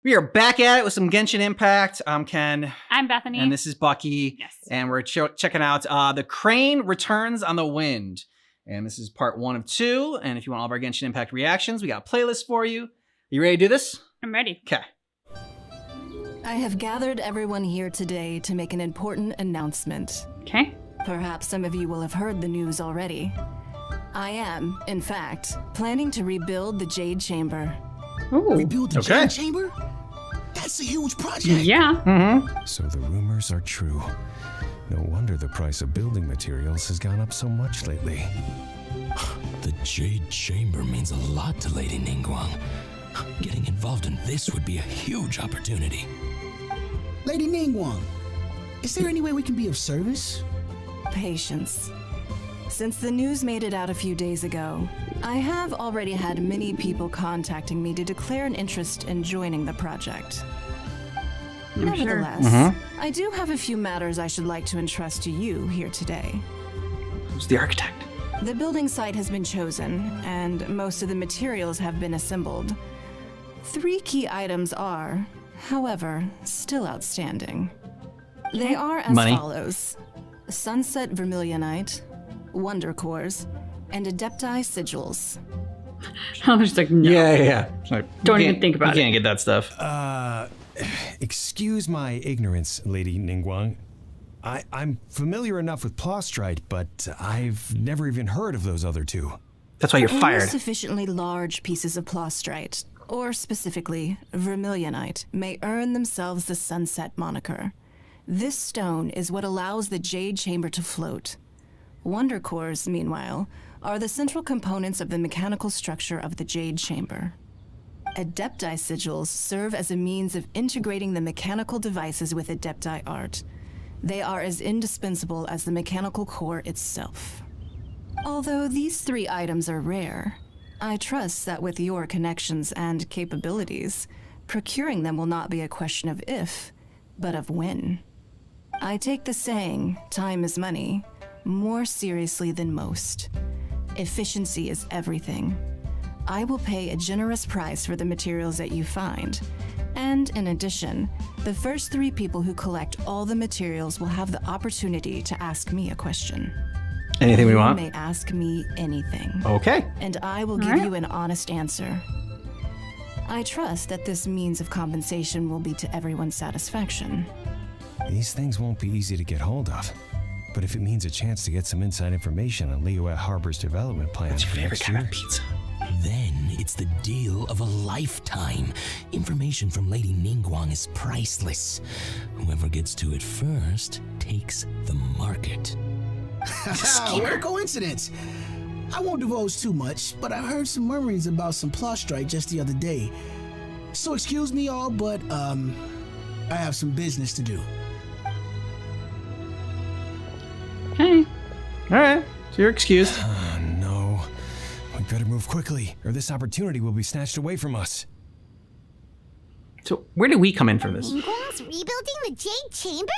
We are back at it with some Genshin Impact. I'm Ken. I'm Bethany. And this is Bucky. Yes. And we're checking out The Crane Returns on the Wind. And this is part 1 of 2. And if you want all of our Genshin Impact reactions, we got a playlist for you. You ready to do this? I'm ready. Okay. I have gathered everyone here today to make an important announcement. Okay. Perhaps some of you will have heard the news already. I am, in fact, planning to rebuild the Jade Chamber. Ooh. Rebuild the Jade Chamber? That's a huge project. Yeah. Mm-hmm. So the rumors are true. No wonder the price of building materials has gone up so much lately. The Jade Chamber means a lot to Lady Ningguang. Getting involved in this would be a huge opportunity. Lady Ningguang, is there any way we can be of service? Patience. Since the news made it out a few days ago, I have already had many people contacting me to declare an interest in joining the project. Nevertheless, I do have a few matters I should like to entrust to you here today. Who's the architect? The building site has been chosen, and most of the materials have been assembled. 3 key items are, however, still outstanding. They are as follows: Sunset Vermilionite, Wonder Cores, and Adepti Sigils. I was like, no. Yeah. Like, Don't even think about You it. can't get that stuff. Excuse my ignorance, Lady Ningguang. I'm familiar enough with Plostrite, but I've never even heard of those other 2. That's why you're Only fired. sufficiently large pieces of Plostrite, or specifically Vermilionite, may earn themselves the Sunset moniker. This stone is what allows the Jade Chamber to float. Wonder Cores, meanwhile, are the central components of the mechanical structure of the Jade Chamber. Adepti Sigils serve as a means of integrating the mechanical devices with Adepti art. They are as indispensable as the mechanical core itself. Although these 3 items are rare, I trust that with your connections and capabilities, procuring them will not be a question of if, but of when. I take the saying, time is money, more seriously than most. Efficiency is everything. I will pay a generous price for the materials that you find. And in addition, the first 3 people who collect all the materials will have the opportunity to ask me a question. Anything we want? You may ask me anything. Okay. And I will give you an honest answer. I trust that this means of compensation will be to everyone's satisfaction. These things won't be easy to get hold of. But if it means a chance to get some inside information on Liyue Harbor's development plans What's your for favorite next kind year, of pizza? Then it's the deal of a lifetime. Information from Lady Ningguang is priceless. Whoever gets to it first takes the market. What a coincidence. I won't divulge too much, but I heard some murmurings about some Plostrite just the other day. So excuse me all, but I have some business to do. Okay. All right. So you're excused. no. We better move quickly, or this opportunity will be snatched away from us. So where do we come in for this? Ningguang's rebuilding the Jade Chamber?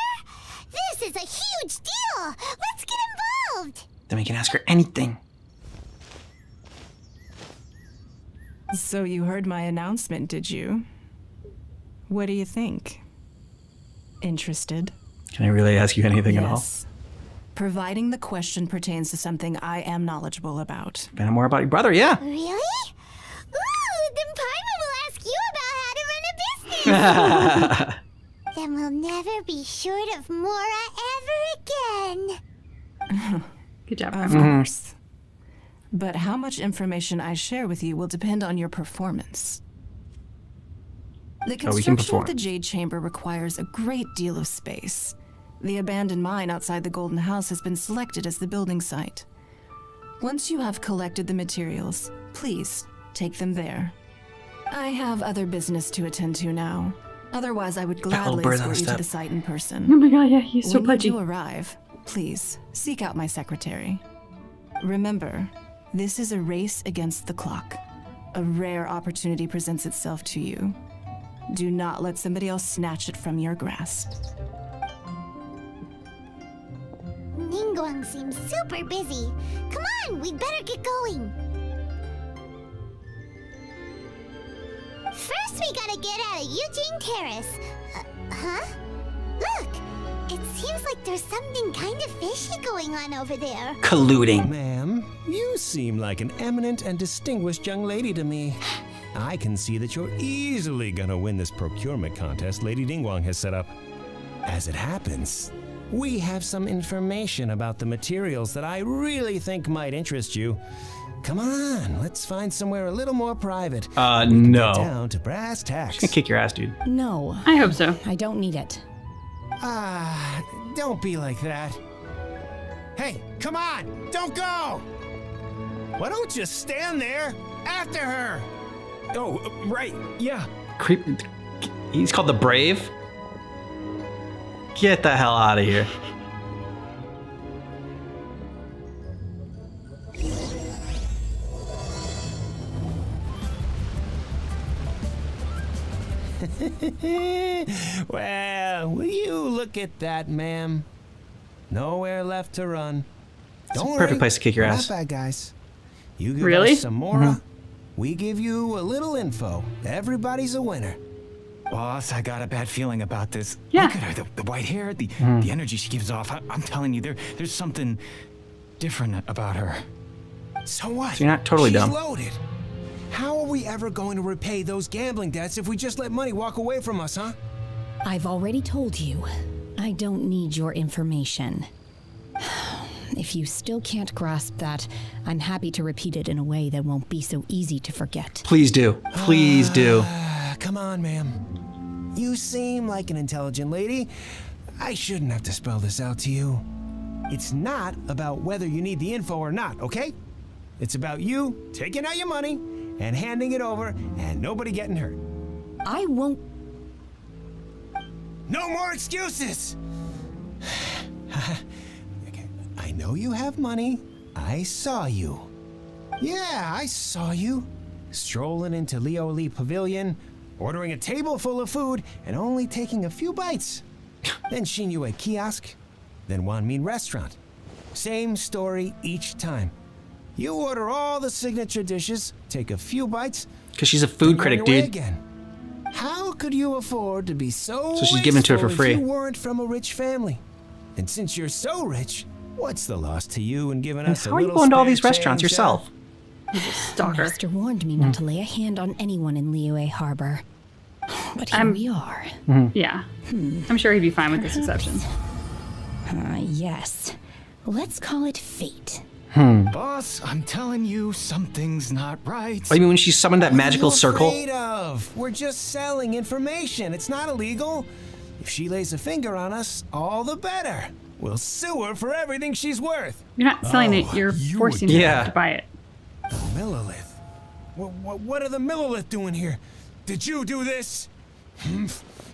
This is a huge deal! Let's get involved! Then we can ask her anything. So you heard my announcement, did you? What do you think? Interested? Can I really ask you anything at all? Yes. Providing the question pertains to something I am knowledgeable about. Find out more about your brother, yeah. Really? Ooh, then Paimon will ask you about how to run a business! Then we'll never be short of Mora ever again! Good job. Of course. But how much information I share with you will depend on your performance. The we can construction perform. of the Jade Chamber requires a great deal of space. The abandoned mine outside the Golden House has been selected as the building site. Once you have collected the materials, please take them there. I have other business to attend to now. Otherwise, I would gladly bird on escort the you to step. the site in person. Oh my god, yeah, he's so When pudgy. you do arrive, please seek out my secretary. Remember, this is a race against the clock. A rare opportunity presents itself to you. Do not let somebody else snatch it from your grasp. Ningguang seems super busy. Come on, we'd better get going. First First, we gotta get out of Eugene Terrace. Huh? Look! It seems like there's something kind of fishy going on over there. Colluding. Ma'am, you seem like an eminent and distinguished young lady to me. I can see that you're easily gonna win this procurement contest Lady Ningguang has set up. As it happens, we have some information about the materials that I really think might interest you. Come on, let's find somewhere a little more private. No. Get down to brass tacks. She's gonna kick your ass, dude. No, I hope so. I don't need it. Don't be like that. Hey, come on, don't go! Why don't you stand there after her? Oh, right, yeah. Creep. He's called the Brave. Get the hell out of here. Well, will you look at that, ma'am? Nowhere left to run. Don't worry. Perfect place to kick your we're ass. Not bad guys. You give Really? us some more. We give you a little info. Everybody's a winner. Boss, I got a bad feeling about this. Yeah. Look at her, the white hair, the energy she gives off. I'm telling you, there's something different about her. So what? So you're not totally She's dumb. loaded. How are we ever going to repay those gambling debts if we just let money walk away from us, huh? I've already told you, I don't need your information. If you still can't grasp that, I'm happy to repeat it in a way that won't be so easy to forget. Please do. Please do. Come on, ma'am. You seem like an intelligent lady. I shouldn't have to spell this out to you. It's not about whether you need the info or not, okay? It's about you taking out your money and handing it over and nobody getting hurt. I won't. No more excuses! Okay, I know you have money. I saw you. Yeah, I saw you. Strolling into Leo Lee Pavilion, ordering a table full of food, and only taking a few bites. Then Shinyue Kiosk, then Wanmin Restaurant. Same story each time. You order all the signature dishes, take a few bites, Because she's a food and critic, run away dude. again. How could you afford to be so So she's giving it to her for wasteful free. if you weren't from a rich family? And since you're so rich, what's the loss to you in giving us a How are you little going to all spare these restaurants change, yourself? Stalker. Master warned me not to lay a hand on anyone in Liyue Harbor. But here we are. Yeah. I'm sure he'd be fine with this exception. Yes. Let's call it fate. Boss, I'm telling you, something's not right. Oh, you mean when she summoned that magical What are you circle? afraid of? We're just selling information. It's not illegal. If she lays a finger on us, all the better. We'll sue her for everything she's worth. You're not selling it, you're you forcing would- her Yeah. to buy it. Millilith. What are the Millilith doing here? Did you do this?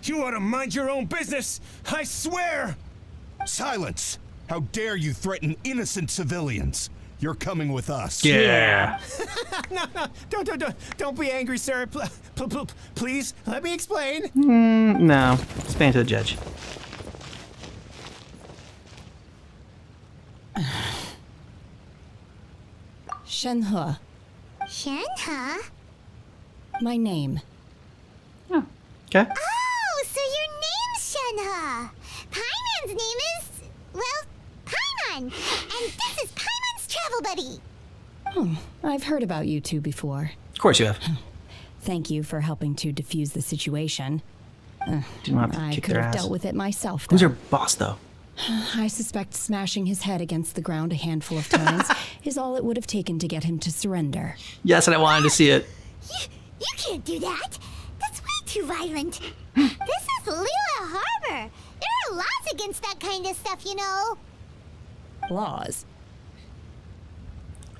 You ought to mind your own business. I swear. Silence! How dare you threaten innocent civilians? You're coming with us. Yeah. No, don't be angry, sir. Please, let me explain. No. Explain to the judge. Shenhe, Shen, huh? my name. Oh. Okay. Oh, so your name's Shenhe. Paimon's name is, well, Paimon. And this is Paimon's travel buddy. I've heard about you two before. Of course you have. Thank you for helping to defuse the situation. Didn't have to I kick could their have ass. dealt with it myself, Who's though. her boss, though? I suspect smashing his head against the ground a handful of times is all it would have taken to get him to surrender. Yes, and I wanted to see it. You can't do that. That's way too violent. This is Lila Harbor. There are laws against that kind of stuff, you know. Laws?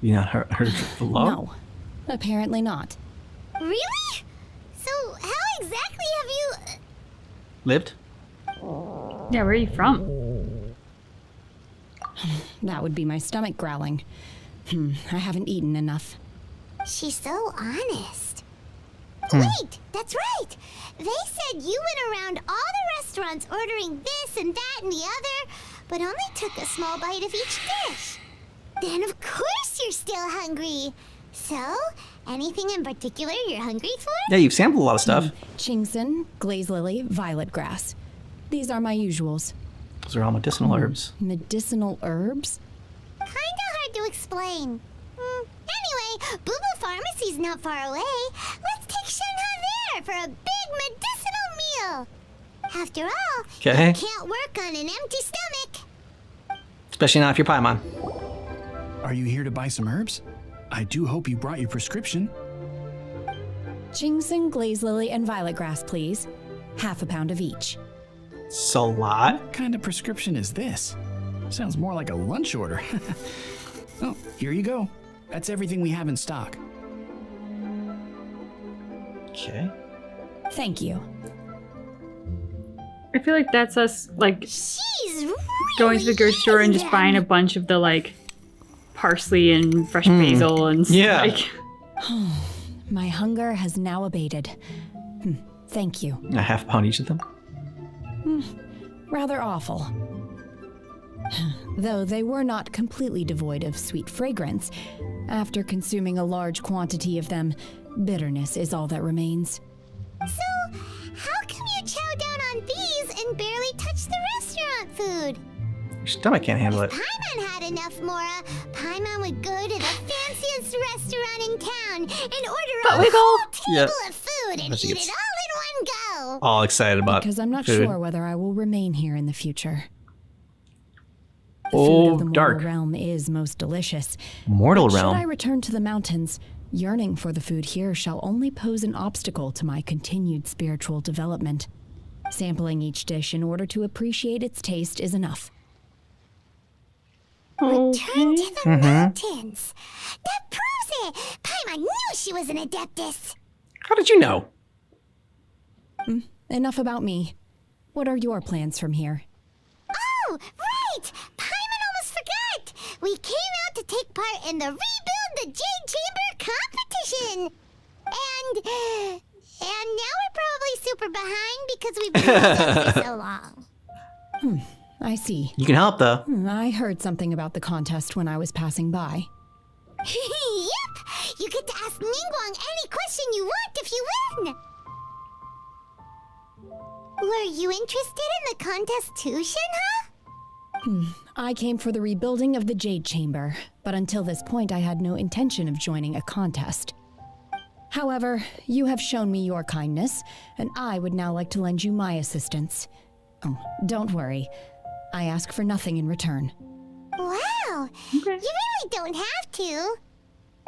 You not heard the law? No, apparently not. Really? So how exactly have you... Lived? Yeah, where are you from? That would be my stomach growling. I haven't eaten enough. She's so honest. Wait, that's right. They said you went around all the restaurants ordering this and that and the other, but only took a small bite of each dish. Then of course you're still hungry. So, Anything in particular you're hungry for? Yeah, you've sampled a lot of stuff. Chingson, glaze lily, violet grass. These are my usuals. Those are all medicinal herbs. Medicinal herbs? Kinda hard to explain. Anyway, Boo Boo Pharmacy's not far away. Let's take Shenhe there for a big medicinal meal. After all, Okay. you can't work on an empty stomach. Especially not if you're Paimon. Are you here to buy some herbs? I do hope you brought your prescription. Chingson, glaze lily, and violet grass, please. Half a pound of each. It's a lot. What kind of prescription is this? Sounds more like a lunch order. Oh, here you go. That's everything we have in stock. Okay. Thank you. I feel like that's us, like, She's really going to the grocery store and just eating buying a them. bunch of the, like, parsley and fresh basil and Yeah. like. My hunger has now abated. Thank you. A half pound each of them. Rather awful. Though they were not completely devoid of sweet fragrance, after consuming a large quantity of them, bitterness is all that remains. So, how come you chow down on these and barely touch the restaurant food? Your stomach can't handle it. Paimon had enough, Mora. Paimon would go to the fanciest restaurant in town and order a Wiggle. whole table Yep. of food and Unless he eat gets it all in one go. all excited about Because I'm not food. sure whether I will remain here in the future. The Oh, food of the mortal dark. realm is most delicious. Mortal But realm. Should I return to the mountains, yearning for the food here shall only pose an obstacle to my continued spiritual development. Sampling each dish in order to appreciate its taste is enough. Return to the mountains. That proves it. Paimon knew she was an adeptus. How did you know? Enough about me. What are your plans from here? Oh, right! Paimon almost forgot! We came out to take part in the Rebuild the Jade Chamber competition! And now we're probably super behind because we've been at it for so long. I see. You can help though. I heard something about the contest when I was passing by. Yep! You get to ask Ningguang any question you want if you win! Were you interested in the contest too, Shenhe? I came for the rebuilding of the Jade Chamber, but until this point I had no intention of joining a contest. However, you have shown me your kindness, and I would now like to lend you my assistance. Oh, don't worry. I ask for nothing in return. Wow! You really don't have to.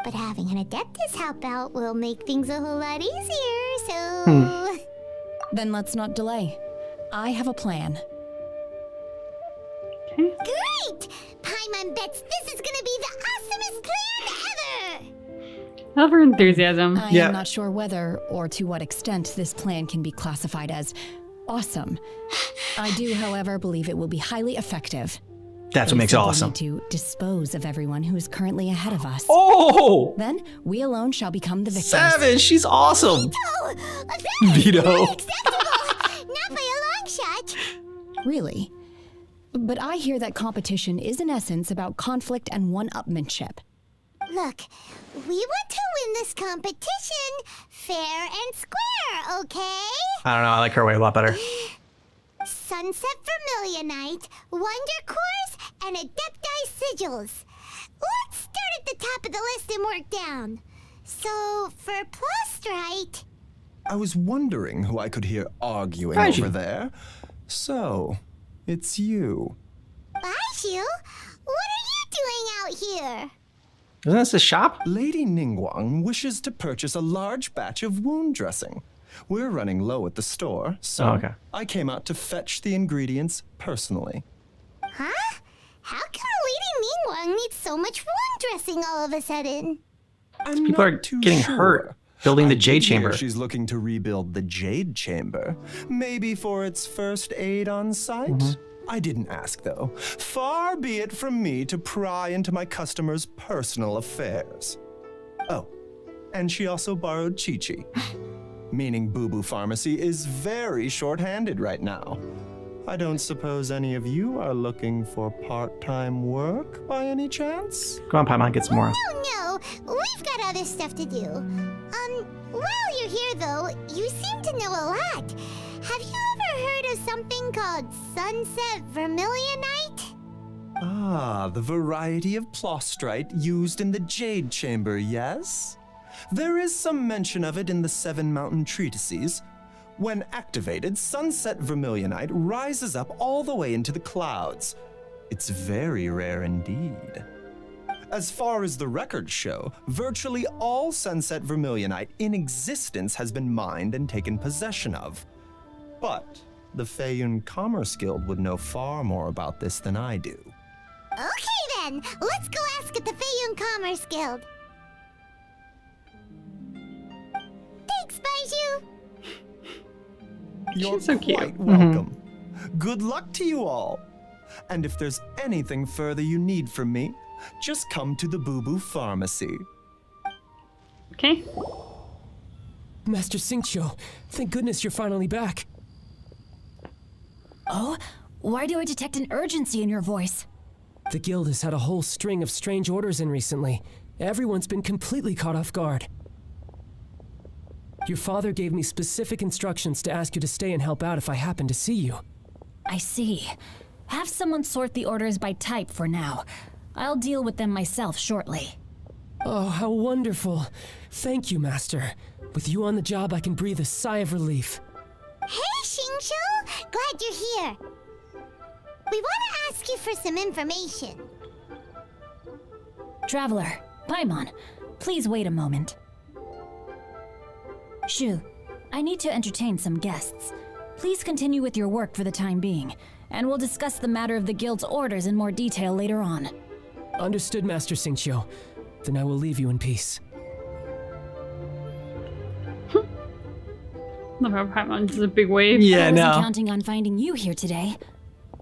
But having an adeptus help out will make things a whole lot easier, so... Then let's not delay. I have a plan. Great! Paimon bets this is gonna be the awesomest plan ever! Love her enthusiasm. I Yeah. am not sure whether or to what extent this plan can be classified as awesome. I do, however, believe it will be highly effective. That's what We makes it simply awesome. need to dispose of everyone who is currently ahead of us. Oh! Then we alone shall become the victors. Savage, she's awesome. Oh, that's Vito. not acceptable! Not by a long shot! Really? But I hear that competition is in essence about conflict and one-upmanship. Look, we want to win this competition fair and square, okay? I don't know, I like her way a lot better. Sunset Vermilionite, Wonder Cores, and Adepti Sigils. Let's start at the top of the list and work down. So, for Plustrite... I was wondering who I could hear arguing Baiju. over there. So, it's you. Baiju? What are you doing out here? Isn't this a shop? Lady Ningguang wishes to purchase a large batch of wound dressing. We're running low at the store, so Oh, okay. I came out to fetch the ingredients personally. Huh? How come Lady Ningguang needs so much wound dressing all of a sudden? I'm People not are too getting sure. hurt building the I Jade did hear Chamber. She's looking to rebuild the Jade Chamber, maybe for its first aid on site. Mm-hmm. I didn't ask, though. Far be it from me to pry into my customers' personal affairs. Oh, and she also borrowed Chi-Chi, meaning Boo Boo Pharmacy is very short-handed right now. I don't suppose any of you are looking for part-time work by any chance? Go on, Paimon, get some more. No, we've got other stuff to do. While you're here though, you seem to know a lot. Have you ever heard of something called Sunset Vermilionite? Ah, the variety of plostrite used in the Jade Chamber, yes? There is some mention of it in the Seven Mountain Treatises. When activated, Sunset Vermilionite rises up all the way into the clouds. It's very rare indeed. As far as the records show, virtually all Sunset Vermilionite in existence has been mined and taken possession of. But the Feiyun Commerce Guild would know far more about this than I do. Okay then, let's go ask at the Feiyun Commerce Guild. Thanks, Baiju. You're so cute. quite welcome. Good luck to you all. And if there's anything further you need from me, just come to the Boo Boo Pharmacy. Okay. Master Xingqiu, thank goodness you're finally back. Oh, why do I detect an urgency in your voice? The guild has had a whole string of strange orders in recently. Everyone's been completely caught off guard. Your father gave me specific instructions to ask you to stay and help out if I happen to see you. I see. Have someone sort the orders by type for now. I'll deal with them myself shortly. Oh, how wonderful. Thank you, Master. With you on the job, I can breathe a sigh of relief. Hey, Xingqiu! Glad you're here. We want to ask you for some information. Traveler, Paimon, please wait a moment. Shu, I need to entertain some guests. Please continue with your work for the time being, and we'll discuss the matter of the guild's orders in more detail later on. Understood, Master Xingqiu. Then I will leave you in peace. Love how Paimon does a big wave. I wasn't counting on finding you here today.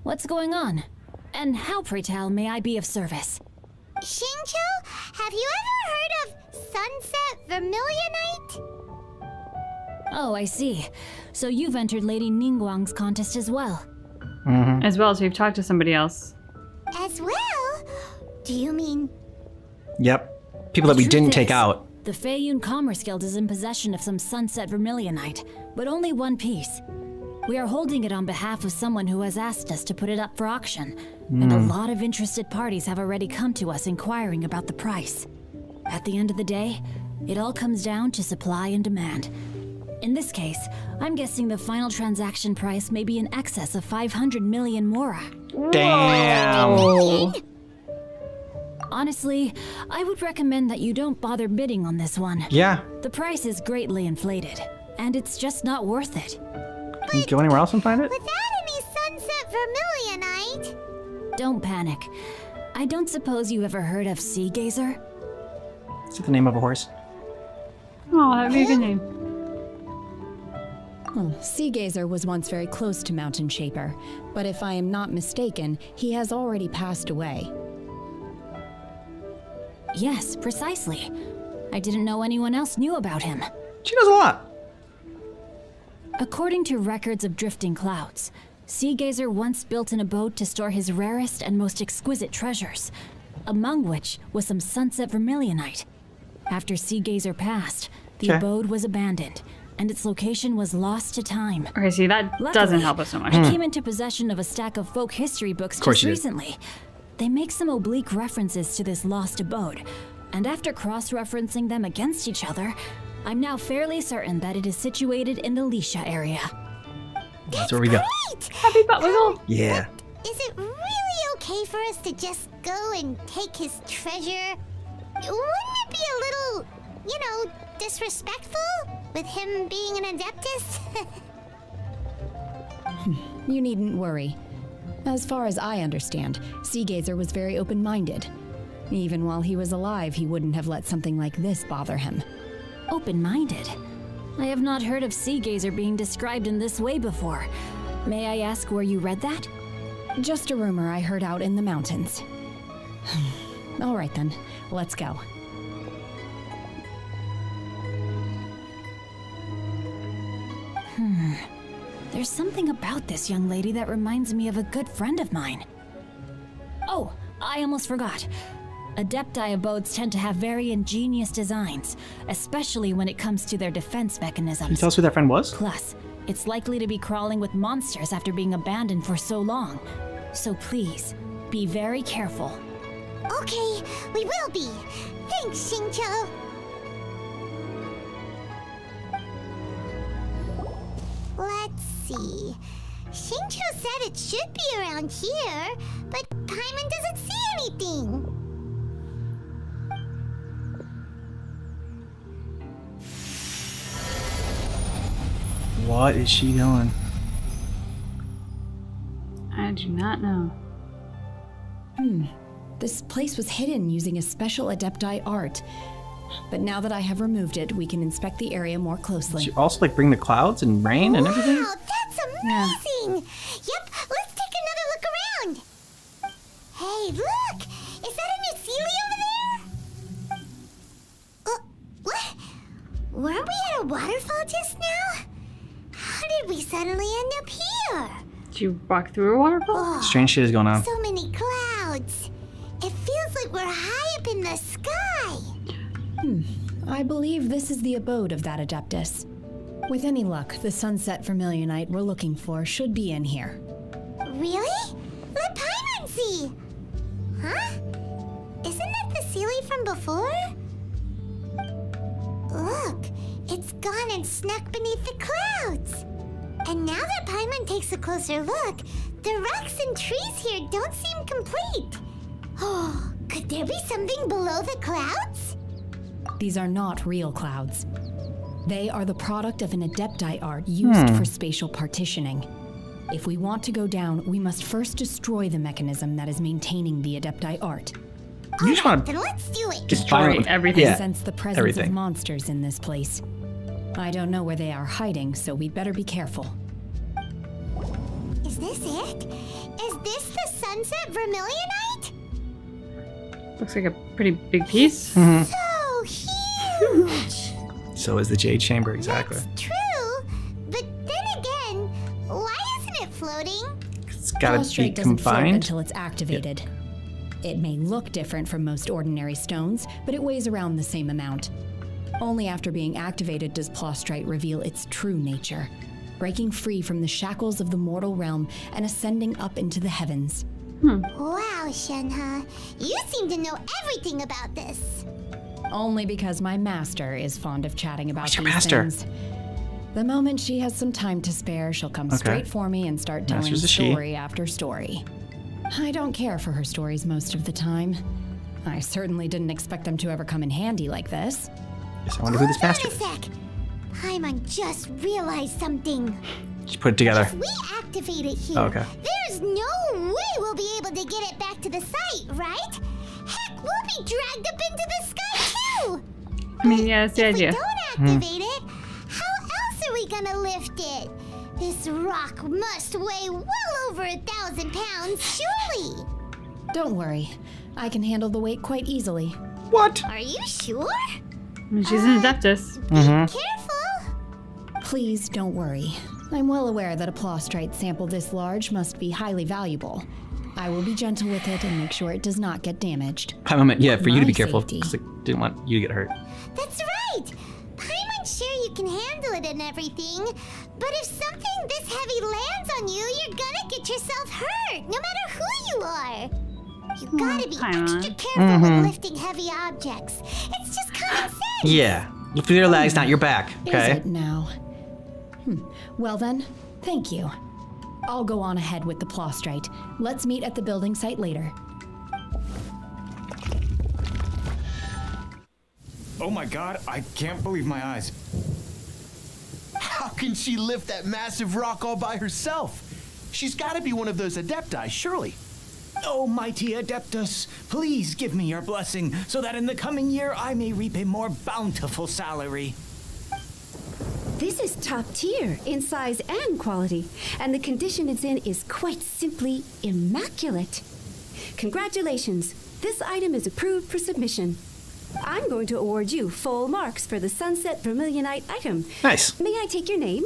What's going on? And how, pray tell, may I be of service? Xingqiu, have you ever heard of Sunset Vermilionite? Oh, I see. So you've entered Lady Ningguang's contest as well. As well as we've talked to somebody else. As well? Do you mean... Yep. People that we didn't take out. The Feiyun Commerce Guild is in possession of some Sunset Vermilionite, but only one piece. We are holding it on behalf of someone who has asked us to put it up for auction, and a lot of interested parties have already come to us inquiring about the price. At the end of the day, it all comes down to supply and demand. In this case, I'm guessing the final transaction price may be in excess of 500 million mora. Damn. Honestly, I would recommend that you don't bother bidding on this one. Yeah. The price is greatly inflated, and it's just not worth it. Can you go anywhere else and find it? Without any Sunset Vermilionite? Don't panic. I don't suppose you ever heard of Sea Gazer? Is it the name of a horse? Oh, that'd be a good name. Sea Gazer was once very close to Mountain Shaper, but if I am not mistaken, he has already passed away. Yes, precisely. I didn't know anyone else knew about him. She knows a lot. According to records of drifting clouds, Sea Gazer once built an abode to store his rarest and most exquisite treasures, among which was some Sunset Vermilionite. After Sea Gazer passed, the abode was abandoned, and its location was lost to time. Okay, see, that doesn't help us so much. I came into possession of a stack of folk history books just recently. They make some oblique references to this lost abode, and after cross-referencing them against each other, I'm now fairly certain that it is situated in the Lisha area. That's where we go. Happy butt wiggle. Yeah. Is it really okay for us to just go and take his treasure? Wouldn't it be a little, disrespectful with him being an Adeptus? You needn't worry. As far as I understand, Sea Gazer was very open-minded. Even while he was alive, he wouldn't have let something like this bother him. Open-minded? I have not heard of Sea Gazer being described in this way before. May I ask where you read that? Just a rumor I heard out in the mountains. All right then, let's go. There's something about this young lady that reminds me of a good friend of mine. Oh, I almost forgot. Adepti abodes tend to have very ingenious designs, especially when it comes to their defense mechanisms. Can you tell us who that friend was? Plus, it's likely to be crawling with monsters after being abandoned for so long. So please, be very careful. Okay, we will be. Thanks, Xingqiu. Let's see. Xingqiu said it should be around here, but Paimon doesn't see anything. What is she doing? I do not know. This place was hidden using a special Adepti art. But now that I have removed it, we can inspect the area more closely. Did you also like bring the clouds and rain and everything? Wow, that's amazing! Yep, let's take another look around. Hey, look! Is that a new Sealy over there? What? Weren't we at a waterfall just now? How did we suddenly end up here? Did you walk through a waterfall? Oh, Strange shit is going on. so many clouds. It feels like we're high up in the sky. I believe this is the abode of that Adeptus. With any luck, the Sunset Vermilionite we're looking for should be in here. Really? Let Paimon see. Huh? Isn't that the Sealy from before? Look, it's gone and snuck beneath the clouds. And now that Paimon takes a closer look, the rocks and trees here don't seem complete. Oh, could there be something below the clouds? These are not real clouds. They are the product of an Adepti art used for spatial partitioning. If we want to go down, we must first destroy the mechanism that is maintaining the Adepti art. You just want Then let's do it. Destroy everything. I sense the presence of monsters in this place. I don't know where they are hiding, so we'd better be careful. Is this it? Is this the Sunset Vermilionite? Looks like a pretty big piece. So huge. So is the Jade Chamber, exactly. That's true, but then again, why isn't it floating? It's gotta be Prostrate doesn't float confined. until it's activated. It may look different from most ordinary stones, but it weighs around the same amount. Only after being activated does Prostrate reveal its true nature, breaking free from the shackles of the mortal realm and ascending up into the heavens. Wow, Shenhe, you seem to know everything about this. Only because my master is fond of chatting about Who's your these master? things. The moment she has some time to spare, she'll come straight for me and start telling Master's a she. story after story. I don't care for her stories most of the time. I certainly didn't expect them to ever come in handy like this. Yes, I wonder who this master Wait a is. sec. Paimon just realized something. Just put it together. If we activate it here, Oh, okay. there's no way we'll be able to get it back to the site, right? Heck, we'll be dragged up into the sky too. I mean, yeah, that's the If we idea. don't activate it, how else are we gonna lift it? This rock must weigh well over 1,000 pounds, surely. Don't worry. I can handle the weight quite easily. What? Are you sure? I mean, she's an Adeptus. Careful. Please don't worry. I'm well aware that a Prostrate sample this large must be highly valuable. I will be gentle with it and make sure it does not get damaged. Yeah, for you to My be careful, safety. because I didn't want you to get hurt. That's right. Paimon's sure you can handle it and everything, but if something this heavy lands on you, you're gonna get yourself hurt, no matter who you are. You gotta be Paimon. extra careful when lifting heavy objects. It's just common sense. Yeah. Look through your legs, not your back. Is Okay. it now? Well then, thank you. I'll go on ahead with the Prostrate. Let's meet at the building site later. Oh my god, I can't believe my eyes. How can she lift that massive rock all by herself? She's got to be one of those Adepti, surely. Oh, mighty Adeptus, please give me your blessing so that in the coming year I may reap a more bountiful salary. This is top tier in size and quality, and the condition it's in is quite simply immaculate. Congratulations, this item is approved for submission. I'm going to award you full marks for the Sunset Vermilionite item. Nice. May I take your name?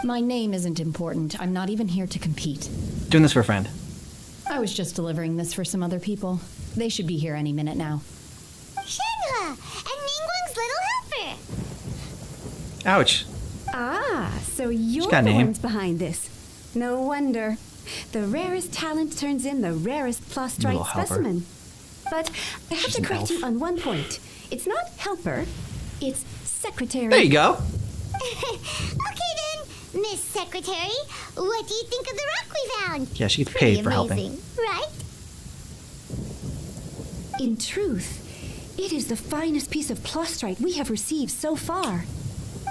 My name isn't important. I'm not even here to compete. Doing this for a friend. I was just delivering this for some other people. They should be here any minute now. Shenhua, and Ningguang's little helper. Ouch. Ah, so you're got a the name. ones behind this. No wonder. The rarest talent turns in the rarest Little Plostrite helper. specimen. But I have She's to an correct elf. you on one point. It's not helper, it's secretary. There you go. Okay then, Miss Secretary, what do you think of the rock we found? Yeah, she gets Pretty paid for helping. amazing, right? In truth, it is the finest piece of Plostrite we have received so far.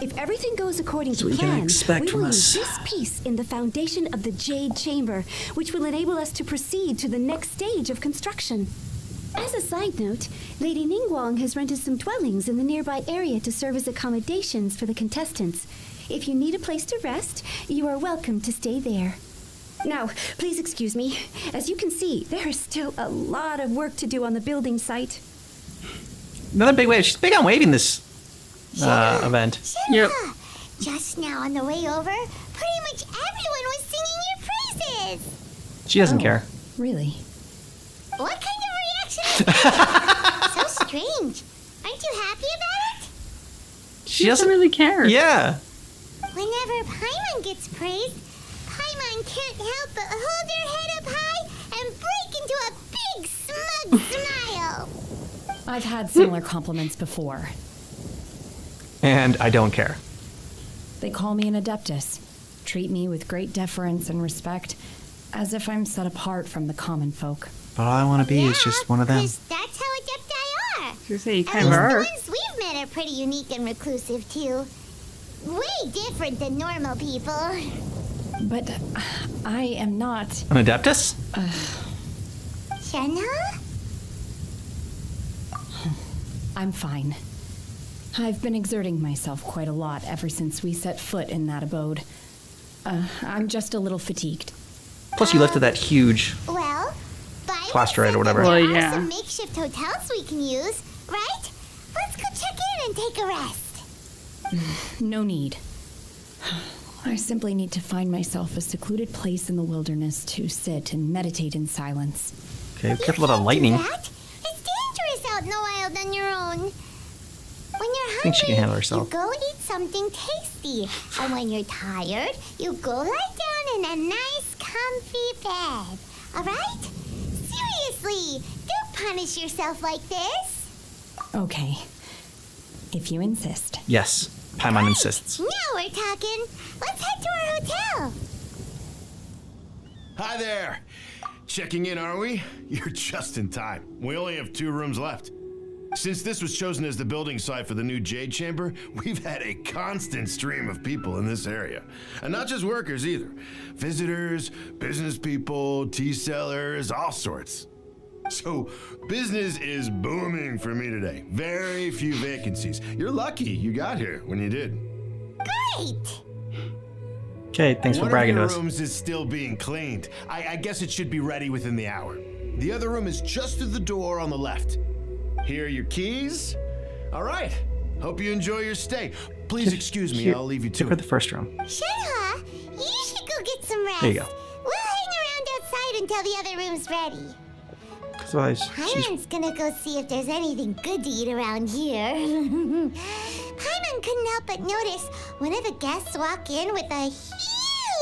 If everything goes according That's to what you can plan, expect we from will us. use this piece in the foundation of the Jade Chamber, which will enable us to proceed to the next stage of construction. As a side note, Lady Ningguang has rented some dwellings in the nearby area to serve as accommodations for the contestants. If you need a place to rest, you are welcome to stay there. Now, please excuse me. As you can see, there is still a lot of work to do on the building site. Another big wave. She's big on waving this event. Shenhua, just now on the way over, pretty much everyone was singing your praises. She doesn't care. Really? What kind of reaction is that? So strange. Aren't you happy about it? She doesn't really care. Yeah. Whenever Paimon gets praised, Paimon can't help but hold her head up high and break into a big smug smile. I've had similar compliments before. And I don't care. They call me an adeptus, treat me with great deference and respect, as if I'm set apart from the common folk. But all I want to be is just one of them. 'Cause that's how Adepti are. You say you At kind of least are. the ones we've met are pretty unique and reclusive too. Way different than normal people. But I am not. An adeptus? Shenhua? I'm fine. I've been exerting myself quite a lot ever since we set foot in that abode. I'm just a little fatigued. Plus, you lifted that huge Well, plasterite or whatever. there Well, are yeah. some makeshift hotels we can use, right? Let's go check in and take a rest. No need. I simply need to find myself a secluded place in the wilderness to sit and meditate in silence. Okay, careful about the lightning. That? It's dangerous out in the wild on your own. When you're hungry, I think she can handle herself. you go eat something tasty. And when you're tired, you go lie down in a nice, comfy bed. All right? Seriously, don't punish yourself like this. Okay. If you insist. Yes, Paimon insists. Now we're talking. Let's head to our hotel. Hi there. Checking in, are we? You're just in time. We only have 2 rooms left. Since this was chosen as the building site for the new Jade Chamber, we've had a constant stream of people in this area. And not just workers either. Visitors, business people, tea sellers, all sorts. So, business is booming for me today. Very few vacancies. You're lucky you got here when you did. Great. Okay, thanks for One bragging to of us. your rooms is still being cleaned. I guess it should be ready within the hour. The other room is just through the door on the left. Here are your keys. All right. Hope you enjoy your stay. Please excuse me. Here, I'll leave you give to her it. the first room. Shenhua, you should go get some rest. There you go. We'll hang around outside until the other room's ready. Otherwise, she's Paimon's gonna go see if there's anything good to eat around here. Paimon couldn't help but notice one of the guests walk in with a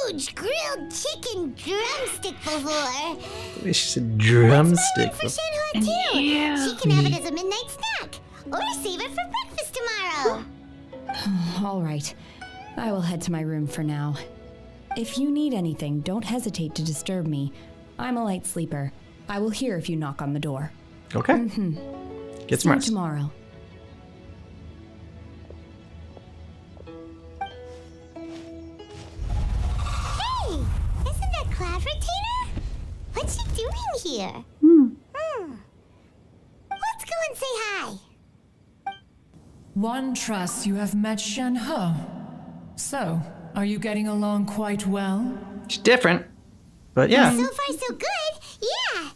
huge grilled chicken drumstick before. she said drumstick. For Shenhua too. Yeah. She can have it as a midnight snack, or save it for breakfast tomorrow. All right. I will head to my room for now. If you need anything, don't hesitate to disturb me. I'm a light sleeper. I will hear if you knock on the door. Okay. Get See some you rest. tomorrow. Hey, isn't that Cloud Retainer? What's she doing here? Let's go and say hi. One trusts you have met Shenhe. So, are you getting along quite well? She's different, but yeah. So far, so good. Yeah.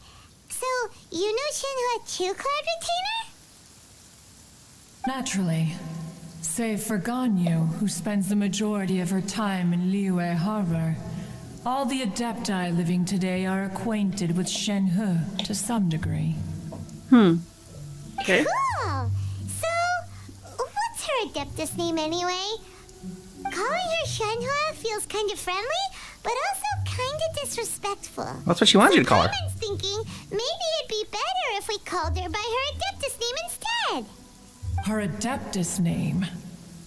So, you know Shenhua too, Cloud Retainer? Naturally. Save for Ganyu, who spends the majority of her time in Liyue Harbor, all the Adepti living today are acquainted with Shenhe to some degree. Okay. Cool. So, what's her Adeptus name anyway? Calling her Shenhe feels kind of friendly, but also kind of disrespectful. That's what she wanted you to call her. Carmen's thinking maybe it'd be better if we called her by her Adeptus name instead. Her Adeptus name?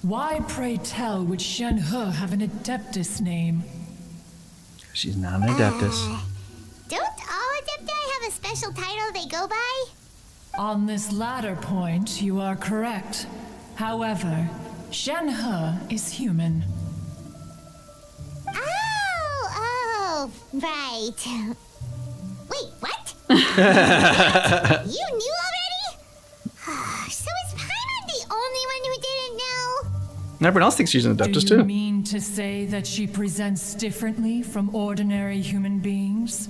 Why, pray tell, would Shenhe have an Adeptus name? She's not an Adeptus. Don't all Adepti have a special title they go by? On this latter point, you are correct. However, Shenhe is human. Oh, right. Wait, what? You knew already? So is Paimon the only one who didn't know? Everyone else thinks she's an Adeptus Do you too. mean to say that she presents differently from ordinary human beings?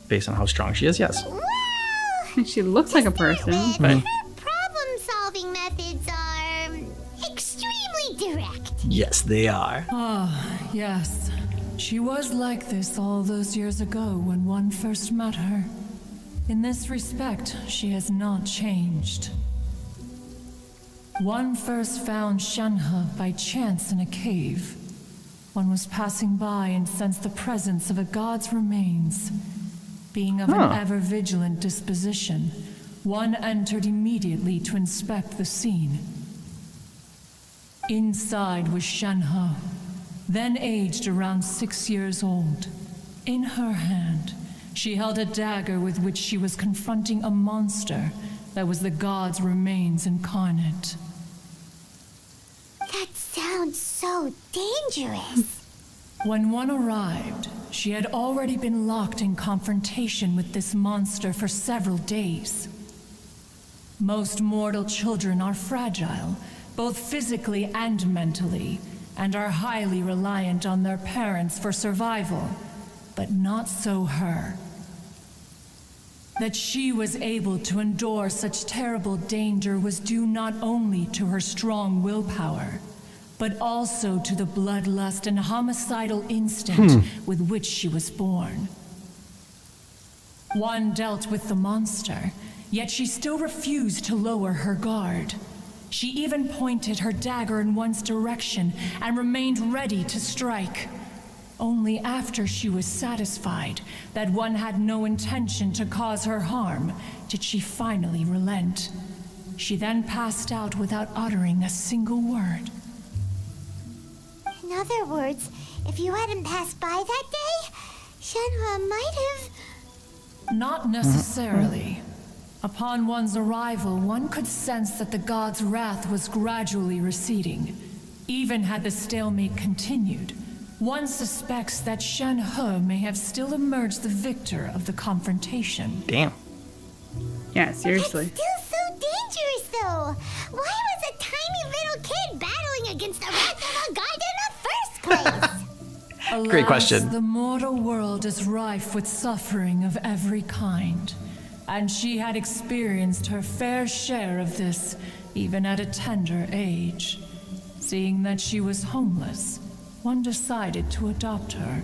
Based on how strong she is, yes. She looks like a person. Right. Problem-solving methods are extremely direct. Yes, they are. Ah, yes. She was like this all those years ago when one first met her. In this respect, she has not changed. One first found Shenhe by chance in a cave. One was passing by and sensed the presence of a god's remains. Being of an ever-vigilant disposition, one entered immediately to inspect the scene. Inside was Shenhe, then aged around 6 years old. In her hand, she held a dagger with which she was confronting a monster that was the god's remains incarnate. That sounds so dangerous. When one arrived, she had already been locked in confrontation with this monster for several days. Most mortal children are fragile, both physically and mentally, and are highly reliant on their parents for survival, but not so her. That she was able to endure such terrible danger was due not only to her strong willpower, but also to the bloodlust and homicidal instinct with which she was born. One dealt with the monster, yet she still refused to lower her guard. She even pointed her dagger in one's direction and remained ready to strike. Only after she was satisfied that one had no intention to cause her harm did she finally relent. She then passed out without uttering a single word. In other words, if you hadn't passed by that day, Shenhe might have... Not necessarily. Upon one's arrival, one could sense that the god's wrath was gradually receding. Even had the stalemate continued, one suspects that Shenhe may have still emerged the victor of the confrontation. Damn. Yeah, seriously. It's still so dangerous, though. Why was a tiny little kid battling against the wrath of a god in the first place? Alas, Great question. The mortal world is rife with suffering of every kind, and she had experienced her fair share of this, even at a tender age. Seeing that she was homeless, one decided to adopt her.